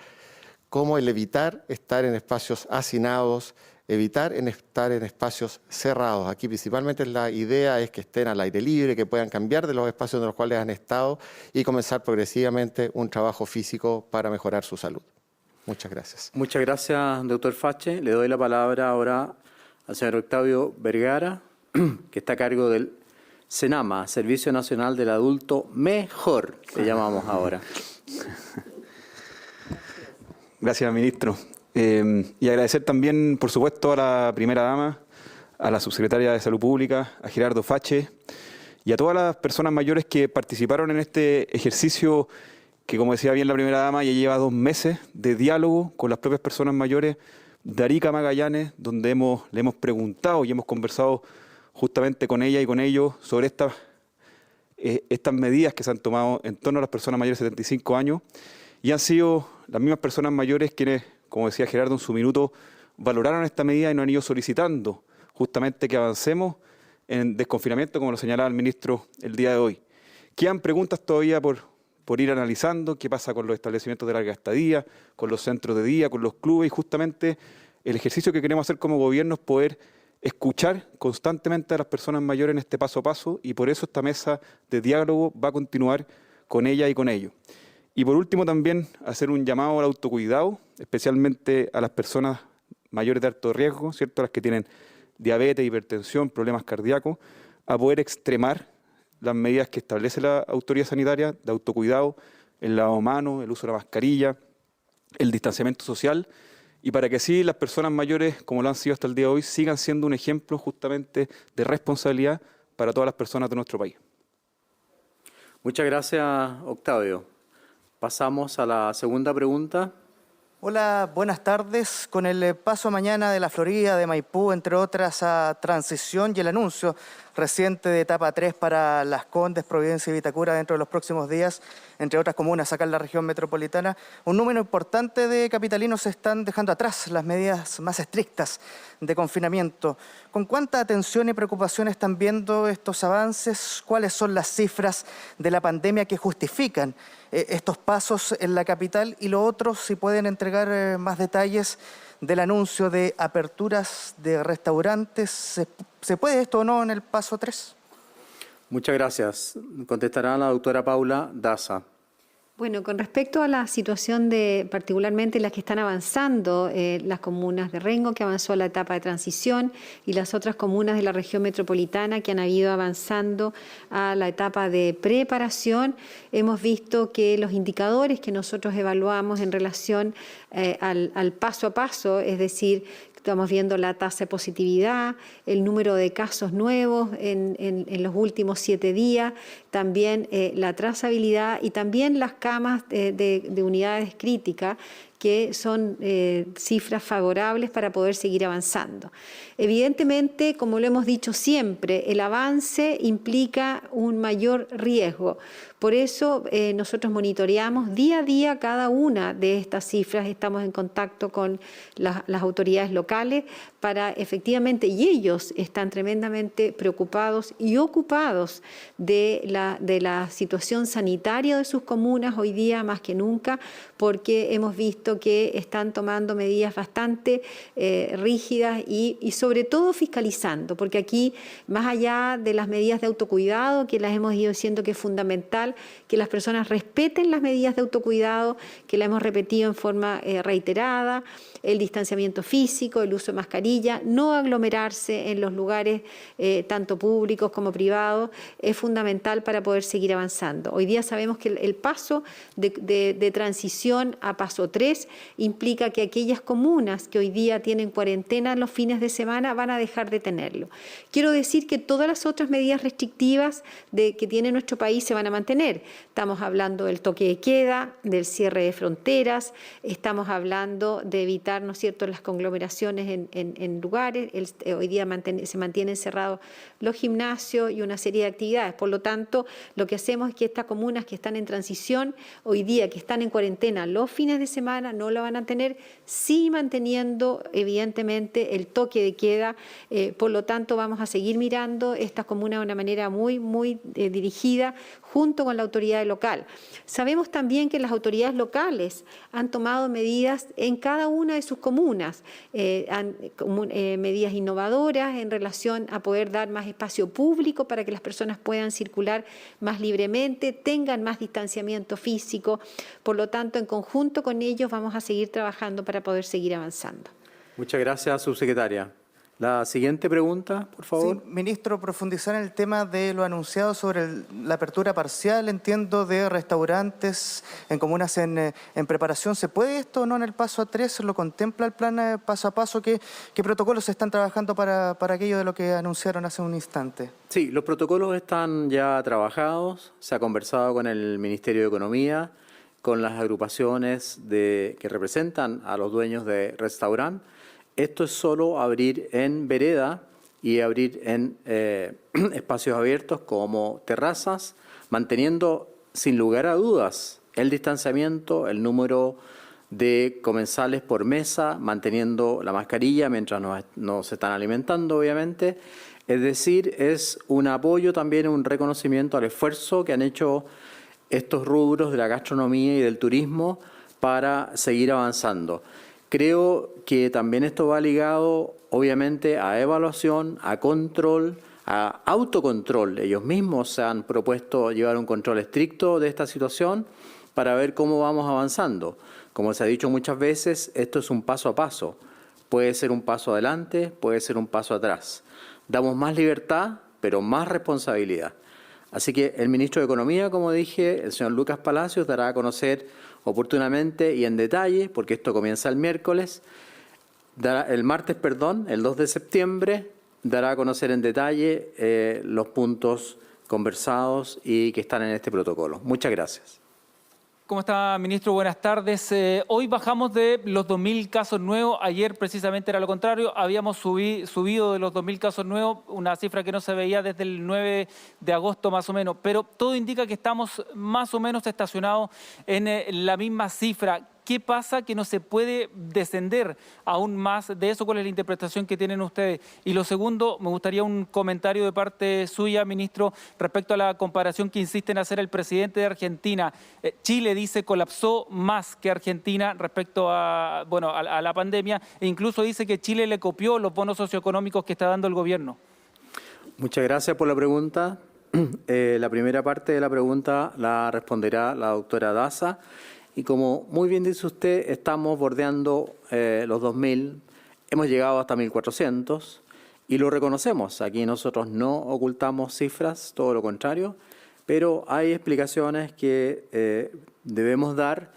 como el evitar estar en espacios hacinados, evitar estar en espacios cerrados. Aquí principalmente la idea es que estén al aire libre, que puedan cambiar de los espacios en los cuales han estado y comenzar progresivamente un trabajo físico para mejorar su salud. Muchas gracias. Muchas gracias, doctor Fache. Le doy la palabra ahora al señor Octavio Vergara, que está a cargo del SENAMA, Servicio Nacional del Adulto Mejor, que llamamos ahora. Gracias, ministro. Y agradecer también, por supuesto, a la primera dama, a la subsecretaria de Salud Pública, a Gerardo Fache y a todas las personas mayores que participaron en este ejercicio que, como decía bien la primera dama, ya lleva 2 meses de diálogo con las propias personas mayores de Arica a Magallanes, donde le hemos preguntado y hemos conversado justamente con ella y con ellos sobre estas medidas que se han tomado en torno a las personas mayores de 75 años, y han sido las mismas personas mayores quienes, como decía Gerardo en su minuto, valoraron esta medida y nos han ido solicitando justamente que avancemos en desconfinamiento, como lo señalaba el ministro el día de hoy. Quedan preguntas todavía por ir analizando: qué pasa con los establecimientos de larga estadía, con los centros de día, con los clubes, y justamente el ejercicio que queremos hacer como gobierno es poder escuchar constantemente a las personas mayores en este paso a paso, y por eso esta mesa de diálogo va a continuar con ella y con ellos. Y por último también hacer un llamado al autocuidado, especialmente a las personas mayores de alto riesgo, ¿cierto? Las que tienen diabetes, hipertensión, problemas cardíacos, a poder extremar las medidas que establece la autoridad sanitaria de autocuidado, el lavado de manos, el uso de la mascarilla, el distanciamiento social, y para que así las personas mayores, como lo han sido hasta el día de hoy, sigan siendo un ejemplo justamente de responsabilidad para todas las personas de nuestro país. Muchas gracias, Octavio. Pasamos a la segunda pregunta. Hola, buenas tardes. Con el paso mañana de la Florida, de Maipú, entre otras, a Transición y el anuncio reciente de etapa 3 para Las Condes, Providencia y Vitacura dentro de los próximos días, entre otras comunas acá en la región metropolitana, un número importante de capitalinos están dejando atrás las medidas más estrictas de confinamiento. ¿Con cuánta atención y preocupación están viendo estos avances? ¿Cuáles son las cifras de la pandemia que justifican estos pasos en la capital? Y lo otro, si pueden entregar más detalles del anuncio de aperturas de restaurantes. ¿Se puede esto o no en el paso 3? Muchas gracias. Contestará la doctora Paula Daza. Bueno, con respecto a la situación de particularmente las que están avanzando, las comunas de Rengo, que avanzó a la etapa de transición, y las otras comunas de la región metropolitana que han ido avanzando a la etapa de preparación, hemos visto que los indicadores que nosotros evaluamos en relación al paso a paso, es decir, estamos viendo la tasa de positividad, el número de casos nuevos en los últimos 7 días, también la trazabilidad y también las camas de unidades críticas, que son cifras favorables para poder seguir avanzando. Evidentemente, como lo hemos dicho siempre, el avance implica un mayor riesgo. Por eso nosotros monitoreamos día a día cada una de estas cifras, estamos en contacto con las autoridades locales para efectivamente, y ellos están tremendamente preocupados y ocupados de la situación sanitaria de sus comunas hoy día más que nunca, porque hemos visto que están tomando medidas bastante rígidas y sobre todo fiscalizando, porque aquí, más allá de las medidas de autocuidado, que las hemos ido diciendo que es fundamental, que las personas respeten las medidas de autocuidado, que las hemos repetido en forma reiterada, el distanciamiento físico, el uso de mascarilla, no aglomerarse en los lugares tanto públicos como privados, es fundamental para poder seguir avanzando. Hoy día sabemos que el paso de transición a paso 3 implica que aquellas comunas que hoy día tienen cuarentena los fines de semana van a dejar de tenerlo. Quiero decir que todas las otras medidas restrictivas que tiene nuestro país se van a mantener. Estamos hablando del toque de queda, del cierre de fronteras, estamos hablando de evitar, ¿no es cierto?, las conglomeraciones en lugares. Hoy día se mantienen cerrados los gimnasios y una serie de actividades. Por lo tanto, lo que hacemos es que estas comunas que están en transición, hoy día que están en cuarentena los fines de semana, no lo van a tener, sí manteniendo evidentemente el toque de queda. Por lo tanto, vamos a seguir mirando estas comunas de una manera muy dirigida junto con la autoridad local. Sabemos también que las autoridades locales han tomado medidas en cada una de sus comunas, medidas innovadoras en relación a poder dar más espacio público para que las personas puedan circular más libremente, tengan más distanciamiento físico. Por lo tanto, en conjunto con ellos vamos a seguir trabajando para poder seguir avanzando. Muchas gracias, subsecretaria. La siguiente pregunta, por favor. Sí, ministro, profundizar en el tema de lo anunciado sobre la apertura parcial, entiendo, de restaurantes en comunas en preparación. ¿Se puede esto o no en el paso a 3? ¿Lo contempla el plan paso a paso? ¿Qué protocolos se están trabajando para aquello de lo que anunciaron hace un instante? Sí, los protocolos están ya trabajados. Se ha conversado con el Ministerio de Economía, con las agrupaciones que representan a los dueños de restaurantes. Esto es solo abrir en vereda y abrir en espacios abiertos como terrazas, manteniendo sin lugar a dudas el distanciamiento, el número de comensales por mesa, manteniendo la mascarilla mientras nos se están alimentando, obviamente. Es decir, es un apoyo también, un reconocimiento al esfuerzo que han hecho estos rubros de la gastronomía y del turismo para seguir avanzando. Creo que también esto va ligado, obviamente, a evaluación, a control, a autocontrol. Ellos mismos se han propuesto llevar un control estricto de esta situación para ver cómo vamos avanzando. Como se ha dicho muchas veces, esto es un paso a paso. Puede ser un paso adelante, puede ser un paso atrás. Damos más libertad, pero más responsabilidad. Así que el ministro de Economía, como dije, el señor Lucas Palacios, dará a conocer oportunamente y en detalle, porque esto comienza el martes, el 2 de septiembre, dará a conocer en detalle los puntos conversados y que están en este protocolo. Muchas gracias. ¿Cómo está, ministro? Buenas tardes. Hoy bajamos de los 2.000 casos nuevos. Ayer precisamente era lo contrario. Habíamos subido de los 2.000 casos nuevos, una cifra que no se veía desde el 9 de agosto más o menos. Pero todo indica que estamos más o menos estacionados en la misma cifra. ¿Qué pasa que no se puede descender aún más de eso? ¿Cuál es la interpretación que tienen ustedes? Y lo segundo, me gustaría un comentario de parte suya, ministro, respecto a la comparación que insiste en hacer el presidente de Argentina. Chile, dice, colapsó más que Argentina respecto a la pandemia, e incluso dice que Chile le copió los bonos socioeconómicos que está dando el gobierno. Muchas gracias por la pregunta. La primera parte de la pregunta la responderá la doctora Daza. Y como muy bien dice usted, estamos bordeando los 2.000, hemos llegado hasta 1.400 y lo reconocemos. Aquí nosotros no ocultamos cifras, todo lo contrario, pero hay explicaciones que debemos dar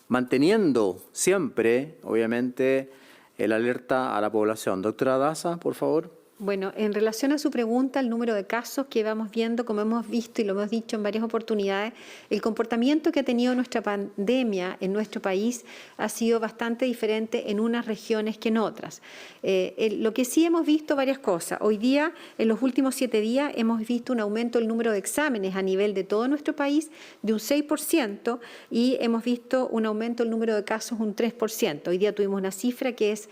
manteniendo siempre, obviamente, el alerta a la población. Doctora Daza, por favor. Bueno, en relación a su pregunta, el número de casos que vamos viendo, como hemos visto y lo hemos dicho en varias oportunidades, el comportamiento que ha tenido nuestra pandemia en nuestro país ha sido bastante diferente en unas regiones que en otras. Lo que sí hemos visto varias cosas. Hoy día, en los últimos 7 días, hemos visto un aumento del número de exámenes a nivel de todo nuestro país de un 6% y hemos visto un aumento del número de casos un 3%. Hoy día tuvimos una cifra que es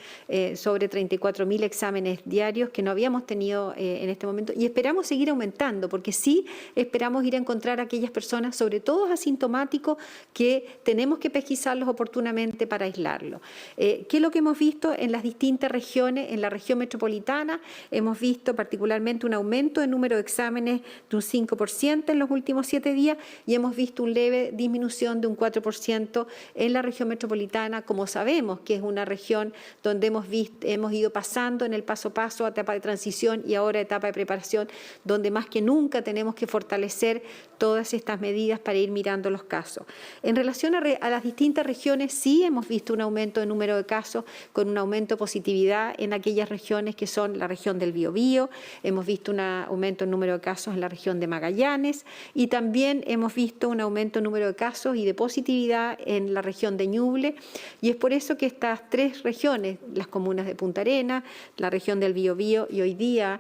sobre 34.000 exámenes diarios que no habíamos tenido en este momento y esperamos seguir aumentando porque sí esperamos ir a encontrar a aquellas personas, sobre todo asintomáticos, que tenemos que pesquisarlos oportunamente para aislarlos. ¿Qué es lo que hemos visto en las distintas regiones? En la región metropolitana hemos visto particularmente un aumento del número de exámenes de un 5% en los últimos 7 días y hemos visto un leve disminución de un 4% en la región metropolitana, como sabemos que es una región donde hemos ido pasando en el paso a paso a etapa de transición y ahora etapa de preparación, donde más que nunca tenemos que fortalecer todas estas medidas para ir mirando los casos. En relación a las distintas regiones, sí hemos visto un aumento de número de casos con un aumento de positividad en aquellas regiones que son la región del Biobío, hemos visto un aumento en número de casos en la región de Magallanes y también hemos visto un aumento en número de casos y de positividad en la región de Ñuble y es por eso que estas 3 regiones, las comunas de Punta Arenas, la región del Biobío y hoy día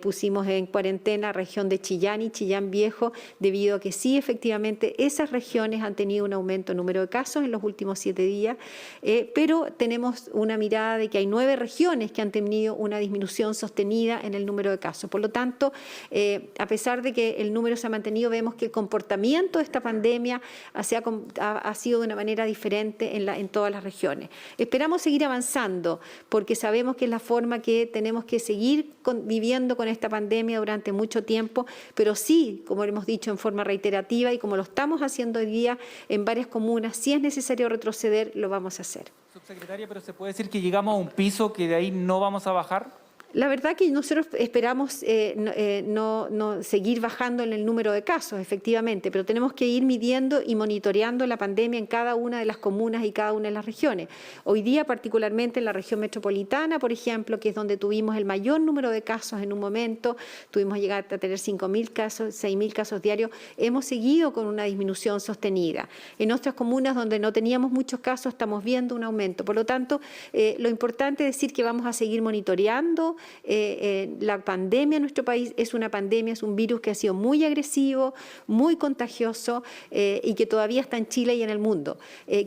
pusimos en cuarentena región de Chillán y Chillán Viejo, debido a que sí, efectivamente, esas regiones han tenido un aumento en número de casos en los últimos 7 días, pero tenemos una mirada de que hay 9 regiones que han tenido una disminución sostenida en el número de casos. Por lo tanto, a pesar de que el número se ha mantenido, vemos que el comportamiento de esta pandemia ha sido de una manera diferente en todas las regiones. Esperamos seguir avanzando porque sabemos que es la forma que tenemos que seguir viviendo con esta pandemia durante mucho tiempo, pero sí, como hemos dicho en forma reiterativa y como lo estamos haciendo hoy día en varias comunas, si es necesario retroceder, lo vamos a hacer. Subsecretaria, ¿pero se puede decir que llegamos a un piso que de ahí no vamos a bajar? La verdad que nosotros esperamos no seguir bajando en el número de casos, efectivamente, pero tenemos que ir midiendo y monitoreando la pandemia en cada una de las comunas y cada una de las regiones. Hoy día, particularmente en la región metropolitana, por ejemplo, que es donde tuvimos el mayor número de casos en un momento, tuvimos llegar a tener 5.000 casos, 6.000 casos diarios, hemos seguido con una disminución sostenida. En otras comunas donde no teníamos muchos casos, estamos viendo un aumento. Por lo tanto, lo importante es decir que vamos a seguir monitoreando. La pandemia en nuestro país es una pandemia, es un virus que ha sido muy agresivo, muy contagioso y que todavía está en Chile y en el mundo.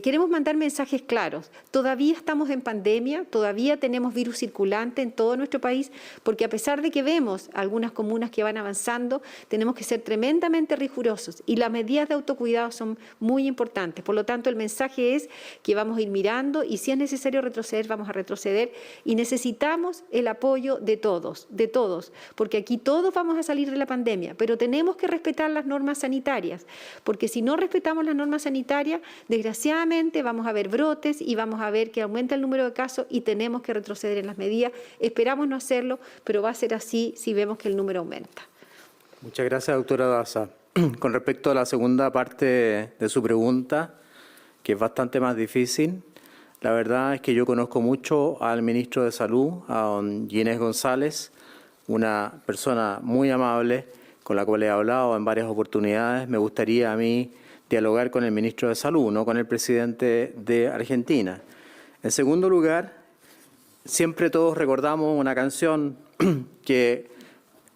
Queremos mandar mensajes claros. Todavía estamos en pandemia, todavía tenemos virus circulante en todo nuestro país, porque a pesar de que vemos algunas comunas que van avanzando, tenemos que ser tremendamente rigurosos y las medidas de autocuidado son muy importantes. Por lo tanto, el mensaje es que vamos a ir mirando y si es necesario retroceder, vamos a retroceder y necesitamos el apoyo de todos, porque aquí todos vamos a salir de la pandemia, pero tenemos que respetar las normas sanitarias, porque si no respetamos las normas sanitarias, desgraciadamente vamos a ver brotes y vamos a ver que aumenta el número de casos y tenemos que retroceder en las medidas. Esperamos no hacerlo, pero va a ser así si vemos que el número aumenta. Muchas gracias, doctora Daza. Con respecto a la segunda parte de su pregunta, que es bastante más difícil, la verdad es que yo conozco mucho al ministro de Salud, a don Ginés González, una persona muy amable con la cual he hablado en varias oportunidades. Me gustaría a mí dialogar con el ministro de Salud, no con el presidente de Argentina. En segundo lugar, siempre todos recordamos una canción que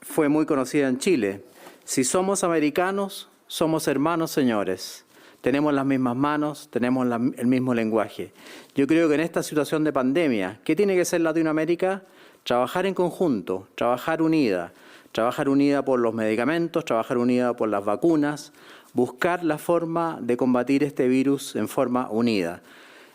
fue muy conocida en Chile. Si somos americanos, somos hermanos, señores. Tenemos las mismas manos, tenemos el mismo lenguaje. Yo creo que en esta situación de pandemia, ¿qué tiene que ser Latinoamérica? Trabajar en conjunto, trabajar unida por los medicamentos, trabajar unida por las vacunas, buscar la forma de combatir este virus en forma unida.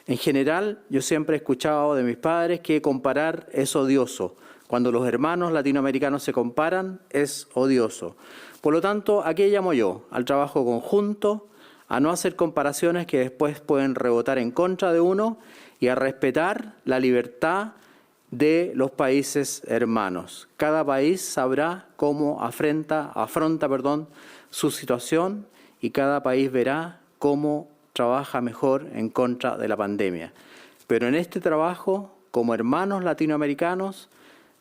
En general, yo siempre he escuchado de mis padres que comparar es odioso. cuando los hermanos latinoamericanos se comparan, es odioso. Por lo tanto, aquí llamo yo al trabajo conjunto, a no hacer comparaciones que después pueden rebotar en contra de uno y a respetar la libertad de los países hermanos. Cada país sabrá cómo afronta su situación y cada país verá cómo trabaja mejor en contra de la pandemia. Pero en este trabajo, como hermanos latinoamericanos,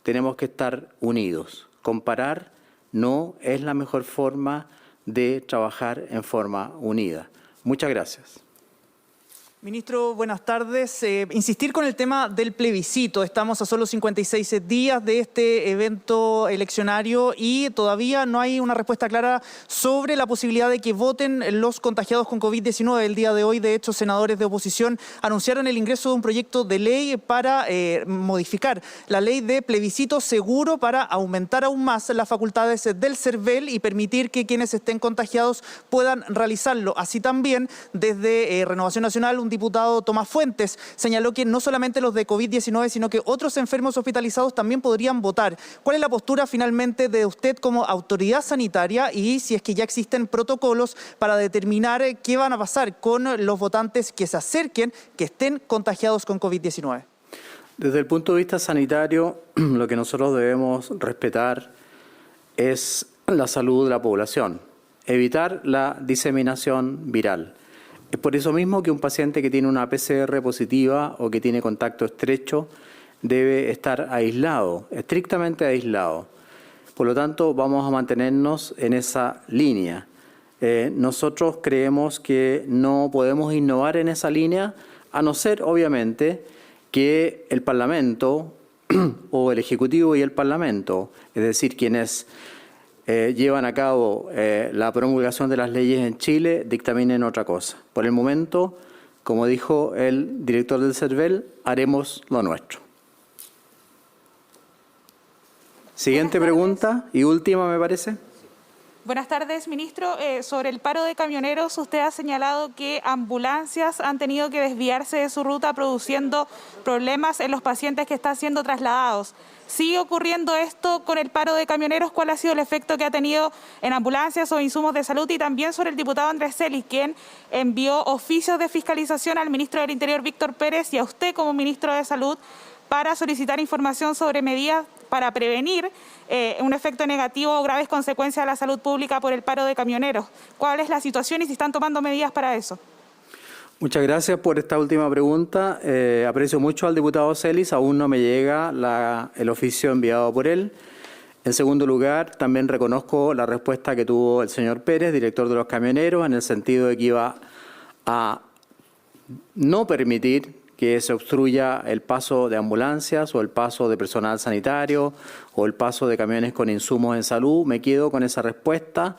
tenemos que estar unidos. Comparar no es la mejor forma de trabajar en forma unida. Muchas gracias. Ministro, buenas tardes. Insistir con el tema del plebiscito. Estamos a solo 56 días de este evento eleccionario y todavía no hay una respuesta clara sobre la posibilidad de que voten los contagiados con COVID-19. El día de hoy, de hecho, senadores de oposición anunciaron el ingreso de un proyecto de ley para modificar la ley de plebiscito seguro para aumentar aún más las facultades del CERVEL y permitir que quienes estén contagiados puedan realizarlo. Así también, desde Renovación Nacional, un diputado Tomás Fuentes señaló que no solamente los de COVID-19, sino que otros enfermos hospitalizados también podrían votar. ¿Cuál es la postura finalmente de usted como autoridad sanitaria y si es que ya existen protocolos para determinar qué van a pasar con los votantes que se acerquen, que estén contagiados con COVID-19? Desde el punto de vista sanitario, lo que nosotros debemos respetar es la salud de la población, evitar la diseminación viral. Es por eso mismo que un paciente que tiene una PCR positiva o que tiene contacto estrecho debe estar aislado, estrictamente aislado. Por lo tanto, vamos a mantenernos en esa línea. Nosotros creemos que no podemos innovar en esa línea, a no ser, obviamente, que el Parlamento o el Ejecutivo y el Parlamento, es decir, quienes llevan a cabo la promulgación de las leyes en Chile, dictaminen otra cosa. Por el momento, como dijo el director del CERVEL, haremos lo nuestro. Siguiente pregunta y última, me parece. Buenas tardes, ministro. Sobre el paro de camioneros, usted ha señalado que ambulancias han tenido que desviarse de su ruta produciendo problemas en los pacientes que están siendo trasladados. ¿Sigue ocurriendo esto con el paro de camioneros? ¿Cuál ha sido el efecto que ha tenido en ambulancias o insumos de salud? Y también sobre el diputado Andrés Celis, quien envió oficios de fiscalización al ministro del Interior, Víctor Pérez, y a usted como ministro de Salud para solicitar información sobre medidas para prevenir un efecto negativo o graves consecuencias a la salud pública por el paro de camioneros. ¿Cuál es la situación y si están tomando medidas para eso? Muchas gracias por esta última pregunta. Aprecio mucho al diputado Celis, aún no me llega el oficio enviado por él. En segundo lugar, también reconozco la respuesta que tuvo el señor Pérez, director de los camioneros, en el sentido de que iba a no permitir que se obstruya el paso de ambulancias o el paso de personal sanitario o el paso de camiones con insumos en salud. Me quedo con esa respuesta,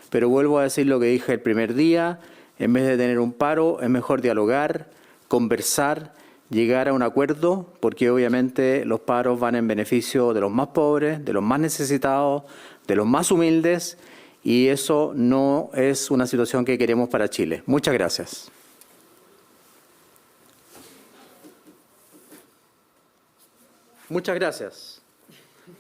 pero vuelvo a decir lo que dije el primer día. En vez de tener un paro, es mejor dialogar, conversar, llegar a un acuerdo, porque obviamente los paros van en beneficio de los más pobres, de los más necesitados, de los más humildes, y eso no es una situación que queremos para Chile. Muchas gracias. Muchas gracias.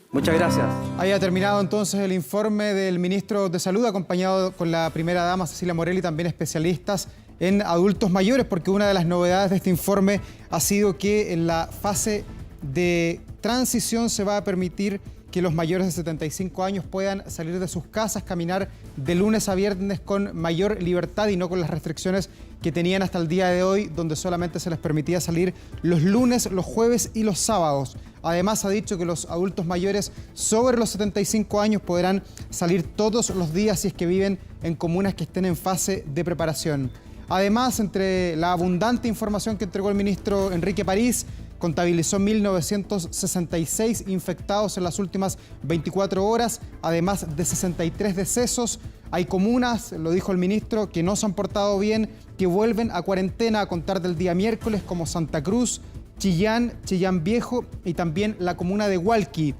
Muchas gracias. Ahí ha terminado entonces el informe del ministro de Salud, acompañado con la primera dama Cecilia Morel y también especialistas en adultos mayores, porque una de las novedades de este informe ha sido que en la fase de transición se va a permitir que los mayores de 75 años puedan salir de sus casas, caminar de lunes a viernes con mayor libertad y no con las restricciones que tenían hasta el día de hoy, donde solamente se les permitía salir los lunes, los jueves y los sábados. Además, ha dicho que los adultos mayores sobre los 75 años podrán salir todos los días si es que viven en comunas que estén en fase de preparación. Además, entre la abundante información que entregó el ministro Enrique París, contabilizó 1.966 infectados en las últimas 24 horas, además de 63 decesos. Hay comunas, lo dijo el ministro, que no se han portado bien, que vuelven a cuarentena a contar del día miércoles, como Santa Cruz, Chillán Viejo y también la comuna de Hualqui.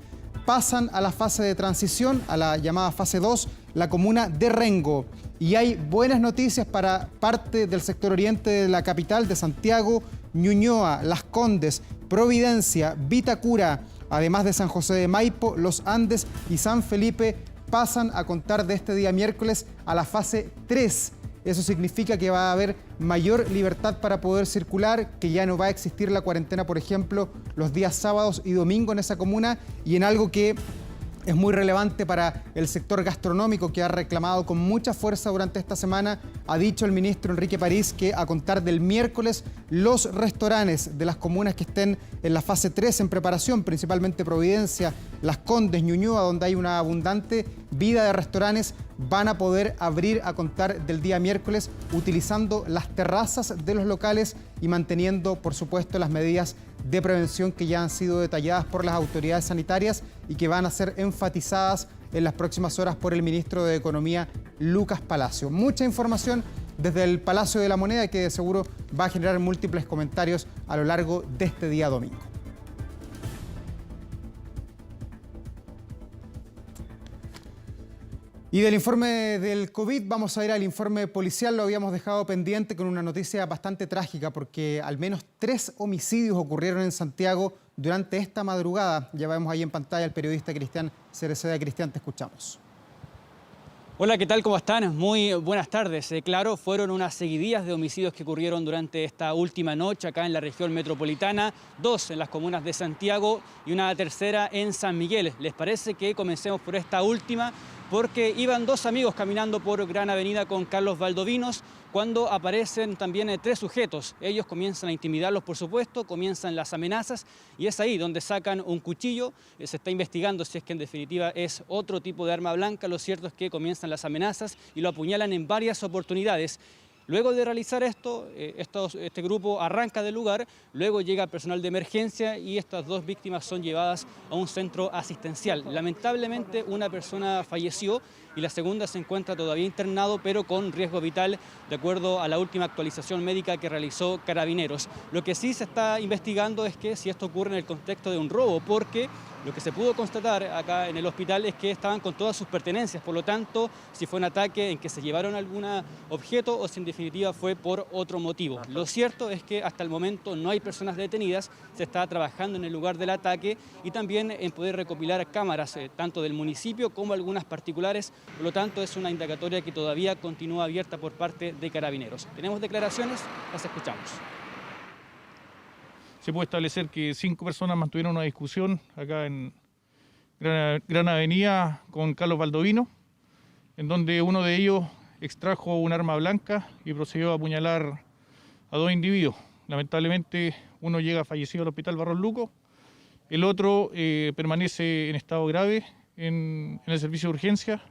Pasan a la fase de transición, a la llamada fase 2, la comuna de Rengo. Y hay buenas noticias para parte del sector oriente de la capital de Santiago, Ñuñoa, Las Condes, Providencia, Vitacura, Además de San José de Maipo, Los Andes y San Felipe pasan a contar de este día miércoles a la fase 3. Eso significa que va a haber mayor libertad para poder circular, que ya no va a existir la cuarentena, por ejemplo, los días sábados y domingos en esa comuna, y en algo que es muy relevante para el sector gastronómico, que ha reclamado con mucha fuerza durante esta semana. Ha dicho el ministro Enrique París que a contar del miércoles los restaurantes de las comunas que estén en la fase 3 en preparación, principalmente Providencia, Las Condes, Ñuñoa, donde hay una abundante vida de restaurantes, van a poder abrir a contar del día miércoles utilizando las terrazas de los locales y manteniendo, por supuesto, las medidas de prevención que ya han sido detalladas por las autoridades sanitarias y que van a ser enfatizadas en las próximas horas por el ministro de Economía, Lucas Palacio. Mucha información desde el Palacio de la Moneda que de seguro va a generar múltiples comentarios a lo largo de este día domingo. Y del informe del COVID vamos a ir al informe policial. Lo habíamos dejado pendiente con una noticia bastante trágica porque al menos 3 homicidios ocurrieron en Santiago durante esta madrugada. Ya vemos ahí en pantalla al periodista Cristian Cereceda. Cristian, te escuchamos. Hola, ¿qué tal? ¿Cómo están? Muy buenas tardes. Claro, fueron unas seguidillas de homicidios que ocurrieron durante esta última noche acá en la región metropolitana, 2 en las comunas de Santiago y una tercera en San Miguel. ¿Les parece que comencemos por esta última? Porque iban 2 amigos caminando por Gran Avenida con Carlos Valdovinos cuando aparecen también 3 sujetos. Ellos comienzan a intimidarlos, por supuesto, comienzan las amenazas y es ahí donde sacan un cuchillo. Se está investigando si es que en definitiva es otro tipo de arma blanca. Lo cierto es que comienzan las amenazas y lo apuñalan en varias oportunidades. Luego de realizar esto, este grupo arranca del lugar, luego llega personal de emergencia y estas 2 víctimas son llevadas a un centro asistencial. Lamentablemente una persona falleció y la segunda se encuentra todavía internado, pero con riesgo vital, de acuerdo a la última actualización médica que realizó Carabineros. Lo que sí se está investigando es que si esto ocurre en el contexto de un robo, porque lo que se pudo constatar acá en el hospital es que estaban con todas sus pertenencias, por lo tanto, si fue un ataque en que se llevaron algún objeto o si en definitiva fue por otro motivo. Lo cierto es que hasta el momento no hay personas detenidas, se está trabajando en el lugar del ataque y también en poder recopilar cámaras, tanto del municipio como algunas particulares, por lo tanto es una indagatoria que todavía continúa abierta por parte de Carabineros. Tenemos declaraciones, las escuchamos. Se puede establecer que 5 personas mantuvieron una discusión acá en Gran Avenida con Carlos Valdovinos, en donde uno de ellos extrajo un arma blanca y procedió a apuñalar a 2 individuos. Lamentablemente uno llega fallecido al hospital Barros Luco, el otro permanece en estado grave en el servicio de urgencia.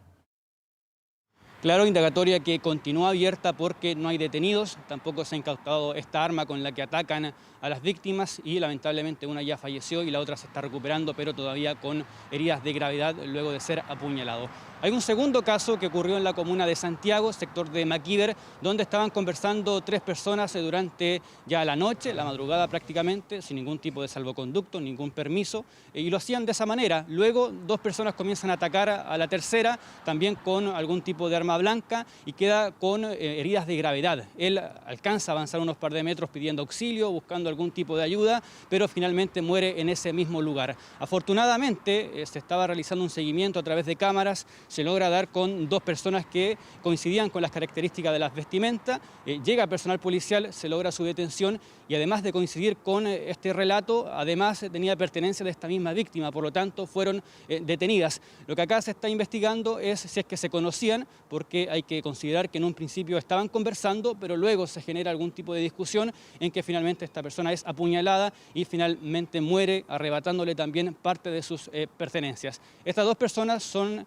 Claro, indagatoria que continúa abierta porque no hay detenidos, tampoco se ha incautado esta arma con la que atacan a las víctimas y lamentablemente una ya falleció y la otra se está recuperando, pero todavía con heridas de gravedad luego de ser apuñalado. Hay un segundo caso que ocurrió en la comuna de Santiago, sector de Maquíver, donde estaban conversando 3 personas durante ya la noche, la madrugada prácticamente, sin ningún tipo de salvoconducto, ningún permiso, y lo hacían de esa manera. Luego 2 personas comienzan a atacar a la tercera, también con algún tipo de arma blanca, y queda con heridas de gravedad. Él alcanza a avanzar unos par de metros pidiendo auxilio, buscando algún tipo de ayuda, pero finalmente muere en ese mismo lugar. Afortunadamente se estaba realizando un seguimiento a través de cámaras, se logra dar con 2 personas que coincidían con las características de las vestimentas, llega personal policial, se logra su detención y además de coincidir con este relato, además tenía pertenencia de esta misma víctima, por lo tanto fueron detenidas. Lo que acá se está investigando es si es que se conocían, porque hay que considerar que en un principio estaban conversando, pero luego se genera algún tipo de discusión en que finalmente esta persona es apuñalada y finalmente muere, arrebatándole también parte de sus pertenencias. Estas 2 personas son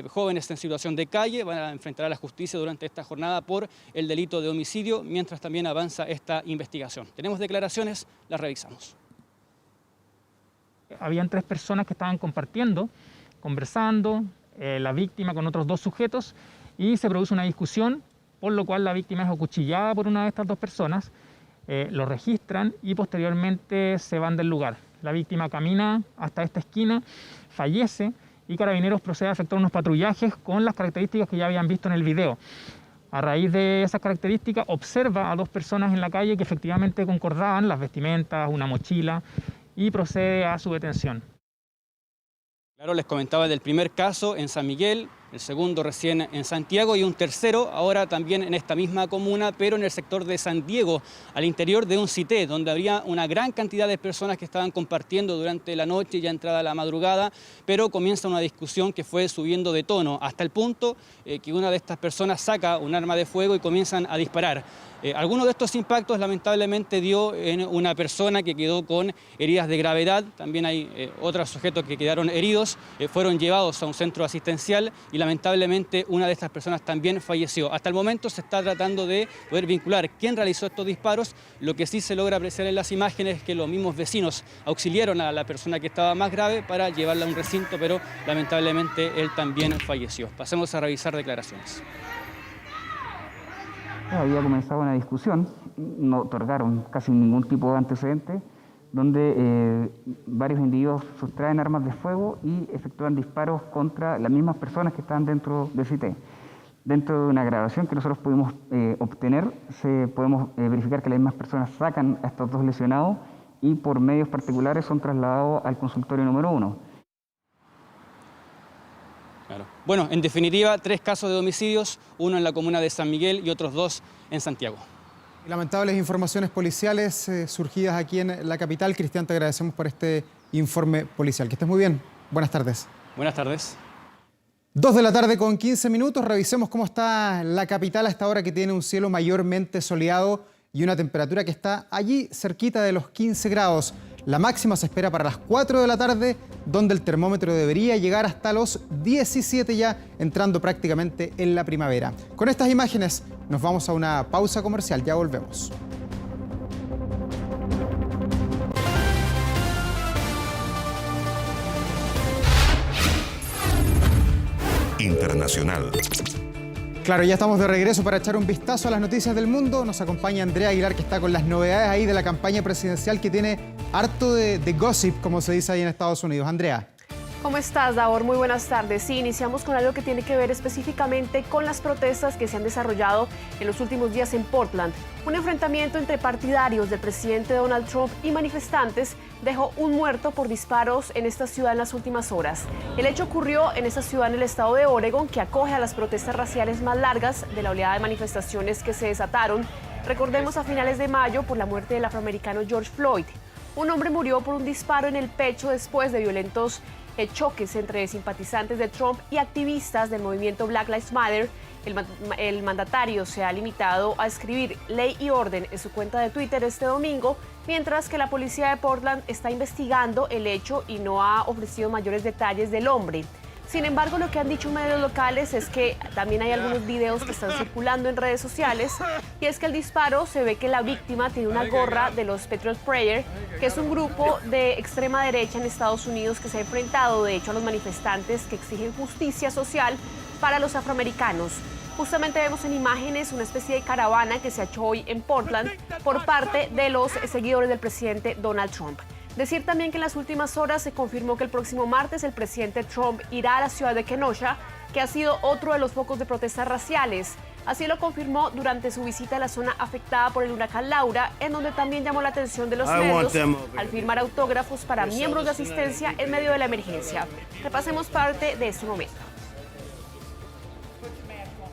jóvenes en situación de calle, van a enfrentar a la justicia durante esta jornada por el delito de homicidio, mientras también avanza esta investigación. Tenemos declaraciones, las revisamos. Habían 3 personas que estaban compartiendo, conversando, la víctima con otros 2 sujetos, y se produce una discusión, por lo cual la víctima es acuchillada por una de estas 2 personas, lo registran y posteriormente se van del lugar. La víctima camina hasta esta esquina, fallece y Carabineros procede a efectuar unos patrullajes con las características que ya habían visto en el video. A raíz de esas características observa a 2 personas en la calle que efectivamente concordaban, las vestimentas, una mochila, y procede a su detención. Claro, les comentaba del primer caso en San Miguel, el segundo recién en Santiago y un tercero ahora también en esta misma comuna, pero en el sector de San Diego, al interior de un CITE, donde habría una gran cantidad de personas que estaban compartiendo durante la noche, ya entrada la madrugada, pero comienza una discusión que fue subiendo de tono, hasta el punto que una de estas personas saca un arma de fuego y comienzan a disparar. Alguno de estos impactos lamentablemente dio en una persona que quedó con heridas de gravedad, también hay otros sujetos que quedaron heridos, fueron llevados a un centro asistencial y lamentablemente una de estas personas también falleció. Hasta el momento se está tratando de poder vincular quién realizó estos disparos. Lo que sí se logra apreciar en las imágenes es que los mismos vecinos auxiliaron a la persona que estaba más grave para llevarla a un recinto, pero lamentablemente él también falleció. Pasemos a revisar declaraciones. Había comenzado una discusión, no otorgaron casi ningún tipo de antecedente, donde varios individuos sustraen armas de fuego y efectúan disparos contra las mismas personas que estaban dentro del CITE. Dentro de una grabación que nosotros pudimos obtener, podemos verificar que las mismas personas sacan a estos dos lesionados y por medios particulares son trasladados al consultorio número 1. Claro. Bueno, en definitiva, 3 casos de homicidios, uno en la comuna de San Miguel y otros 2 en Santiago. Lamentables informaciones policiales surgidas aquí en la capital. Cristian, te agradecemos por este informe policial. Que estés muy bien. Buenas tardes. Buenas tardes. 2 de la tarde con 15 minutos. Revisemos cómo está la capital a esta hora, que tiene un cielo mayormente soleado y una temperatura que está allí cerquita de los 15 grados. La máxima se espera para las 4 de la tarde, donde el termómetro debería llegar hasta los 17 ya, entrando prácticamente en la primavera. Con estas imágenes nos vamos a una pausa comercial, ya volvemos. Internacional. Claro, ya estamos de regreso para echar un vistazo a las noticias del mundo. Nos acompaña Andrea Aguilar, que está con las novedades ahí de la campaña presidencial, que tiene harto de gossip, como se dice ahí en Estados Unidos. Andrea. ¿Cómo estás, Davor? Muy buenas tardes. Sí, iniciamos con algo que tiene que ver específicamente con las protestas que se han desarrollado en los últimos días en Portland. Un enfrentamiento entre partidarios del presidente Donald Trump y manifestantes dejó un muerto por disparos en esta ciudad en las últimas horas. El hecho ocurrió en esta ciudad en el estado de Oregon, que acoge a las protestas raciales más largas de la oleada de manifestaciones que se desataron, recordemos, a finales de mayo por la muerte del afroamericano George Floyd. Un hombre murió por un disparo en el pecho después de violentos choques entre simpatizantes de Trump y activistas del movimiento Black Lives Matter. El mandatario se ha limitado a escribir ley y orden en su cuenta de Twitter este domingo, mientras que la policía de Portland está investigando el hecho y no ha ofrecido mayores detalles del hombre. Sin embargo, lo que han dicho medios locales es que también hay algunos videos que están circulando en redes sociales, y es que el disparo se ve que la víctima tiene una gorra de los Patriot Prayer, que es un grupo de extrema derecha en Estados Unidos que se ha enfrentado, de hecho, a los manifestantes que exigen justicia social para los afroamericanos. Justamente vemos en imágenes una especie de caravana que se ha hecho hoy en Portland por parte de los seguidores del presidente Donald Trump. Decir también que en las últimas horas se confirmó que el próximo martes el presidente Trump irá a la ciudad de Kenosha, que ha sido otro de los focos de protestas raciales. Así lo confirmó durante su visita a la zona afectada por el huracán Laura, en donde también llamó la atención de los medios al firmar autógrafos para miembros de asistencia en medio de la emergencia. Repasemos parte de este momento.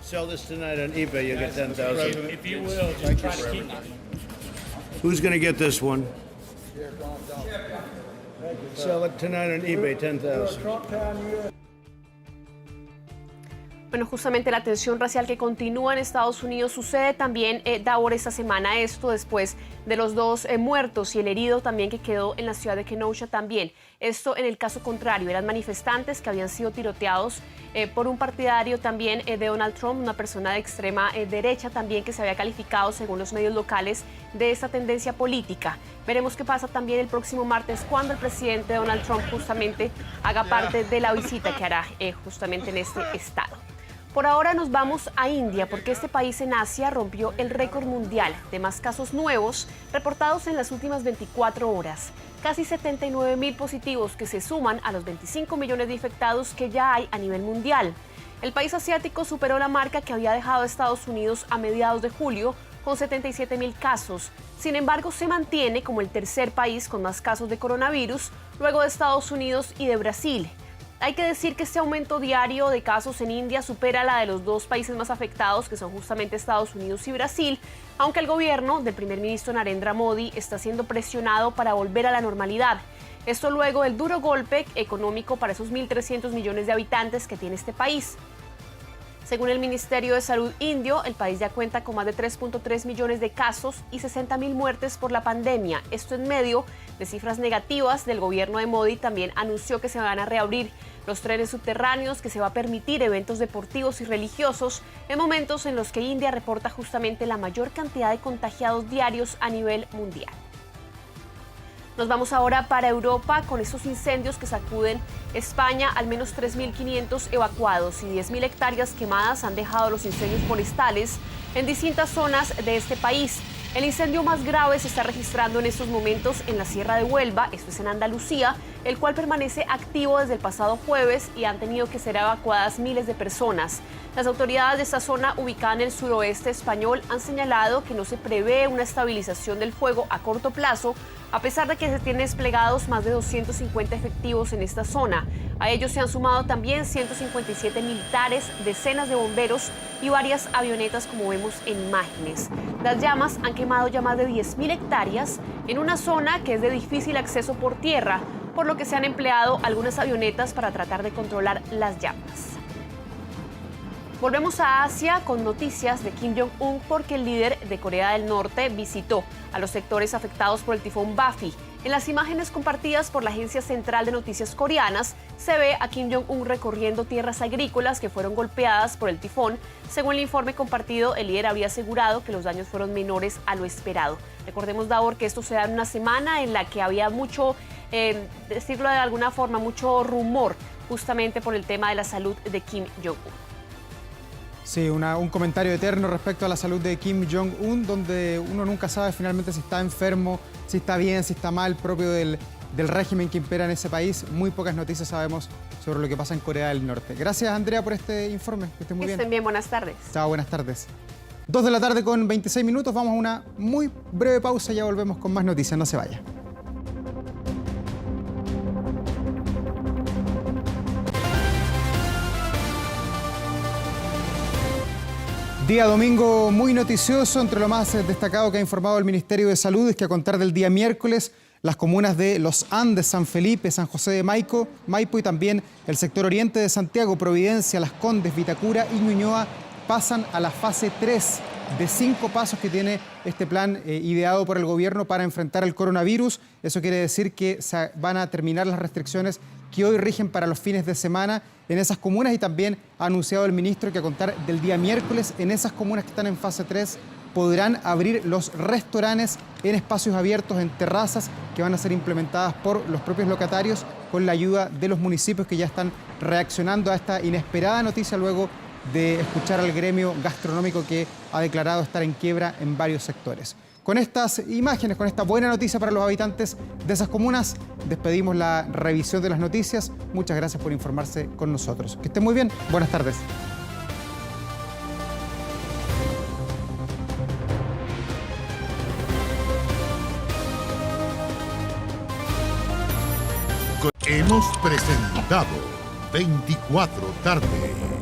Sell this tonight on eBay, you get 10,000. If you will, just try to keep it. Who's going to get this one? Sell it tonight on eBay, 10,000. Bueno, justamente la tensión racial que continúa en Estados Unidos sucede también, Davor, esta semana, esto después de los 2 muertos y el herido también que quedó en la ciudad de Kenosha también. Esto en el caso contrario, eran manifestantes que habían sido tiroteados por un partidario también de Donald Trump, una persona de extrema derecha también que se había calificado, según los medios locales, de esta tendencia política. Veremos qué pasa también el próximo martes, cuando el presidente Donald Trump justamente haga parte de la visita que hará justamente en este estado. Por ahora nos vamos a India, porque este país en Asia rompió el récord mundial de más casos nuevos reportados en las últimas 24 horas. Casi 79.000 positivos, que se suman a los 25 millones de infectados que ya hay a nivel mundial. El país asiático superó la marca que había dejado Estados Unidos a mediados de julio, con 77.000 casos. Sin embargo, se mantiene como el tercer país con más casos de coronavirus, luego de Estados Unidos y de Brasil. Hay que decir que este aumento diario de casos en India supera la de los dos países más afectados, que son justamente Estados Unidos y Brasil, aunque el gobierno del primer ministro Narendra Modi está siendo presionado para volver a la normalidad. Esto luego del duro golpe económico para esos 1.300 millones de habitantes que tiene este país. Según el Ministerio de Salud indio, el país ya cuenta con más de 3.3 millones de casos y 60.000 muertes por la pandemia. Esto en medio de cifras negativas del gobierno de Modi. También anunció que se van a reabrir los trenes subterráneos, que se va a permitir eventos deportivos y religiosos en momentos en los que India reporta justamente la mayor cantidad de contagiados diarios a nivel mundial. Nos vamos ahora para Europa con estos incendios que sacuden España. Al menos 3.500 evacuados y 10.000 hectáreas quemadas han dejado los incendios forestales en distintas zonas de este país. El incendio más grave se está registrando en estos momentos en la Sierra de Huelva, esto es en Andalucía, el cual permanece activo desde el pasado jueves y han tenido que ser evacuadas miles de personas. Las autoridades de esta zona, ubicada en el suroeste español, han señalado que no se prevé una estabilización del fuego a corto plazo, a pesar de que se tienen desplegados más de 250 efectivos en esta zona. A ellos se han sumado también 157 militares, decenas de bomberos y varias avionetas, como vemos en imágenes. Las llamas han quemado ya más de 10.000 hectáreas en una zona que es de difícil acceso por tierra, por lo que se han empleado algunas avionetas para tratar de controlar las llamas. Volvemos a Asia con noticias de Kim Jong-un, porque el líder de Corea del Norte visitó a los sectores afectados por el tifón Bafi. En las imágenes compartidas por la Agencia Central de Noticias Coreanas, se ve a Kim Jong-un recorriendo tierras agrícolas que fueron golpeadas por el tifón. Según el informe compartido, el líder habría asegurado que los daños fueron menores a lo esperado. Recordemos, Davor, que esto se da en una semana en la que había mucho, decirlo de alguna forma, mucho rumor justamente por el tema de la salud de Kim Jong-un. Sí, un comentario eterno respecto a la salud de Kim Jong-un, donde uno nunca sabe finalmente si está enfermo, si está bien, si está mal, propio del régimen que impera en ese país. Muy pocas noticias sabemos sobre lo que pasa en Corea del Norte. Gracias, Andrea, por este informe. Que estén muy bien. Estén bien, buenas tardes. Chao, buenas tardes. 2 de la tarde con 26 minutos. Vamos a una muy breve pausa y ya volvemos con más noticias. No se vaya. Día domingo muy noticioso. Entre lo más destacado que ha informado el Ministerio de Salud es que a contar del día miércoles, las comunas de Los Andes, San Felipe, San José de Maipo y también el sector oriente de Santiago, Providencia, Las Condes, Vitacura y Ñuñoa pasan a la fase 3 de 5 pasos que tiene este plan ideado por el gobierno para enfrentar el coronavirus. Eso quiere decir que se van a terminar las restricciones que hoy rigen para los fines de semana en esas comunas, y también ha anunciado el ministro que a contar del día miércoles, en esas comunas que están en fase 3, podrán abrir los restaurantes en espacios abiertos, en terrazas que van a ser implementadas por los propios locatarios con la ayuda de los municipios que ya están reaccionando a esta inesperada noticia luego de escuchar al gremio gastronómico que ha declarado estar en quiebra en varios sectores. Con estas imágenes, con esta buena noticia para los habitantes de esas comunas, despedimos la revisión de las noticias. Muchas gracias por informarse con nosotros. Que estén muy bien. Buenas tardes. Hemos presentado 24 tarde.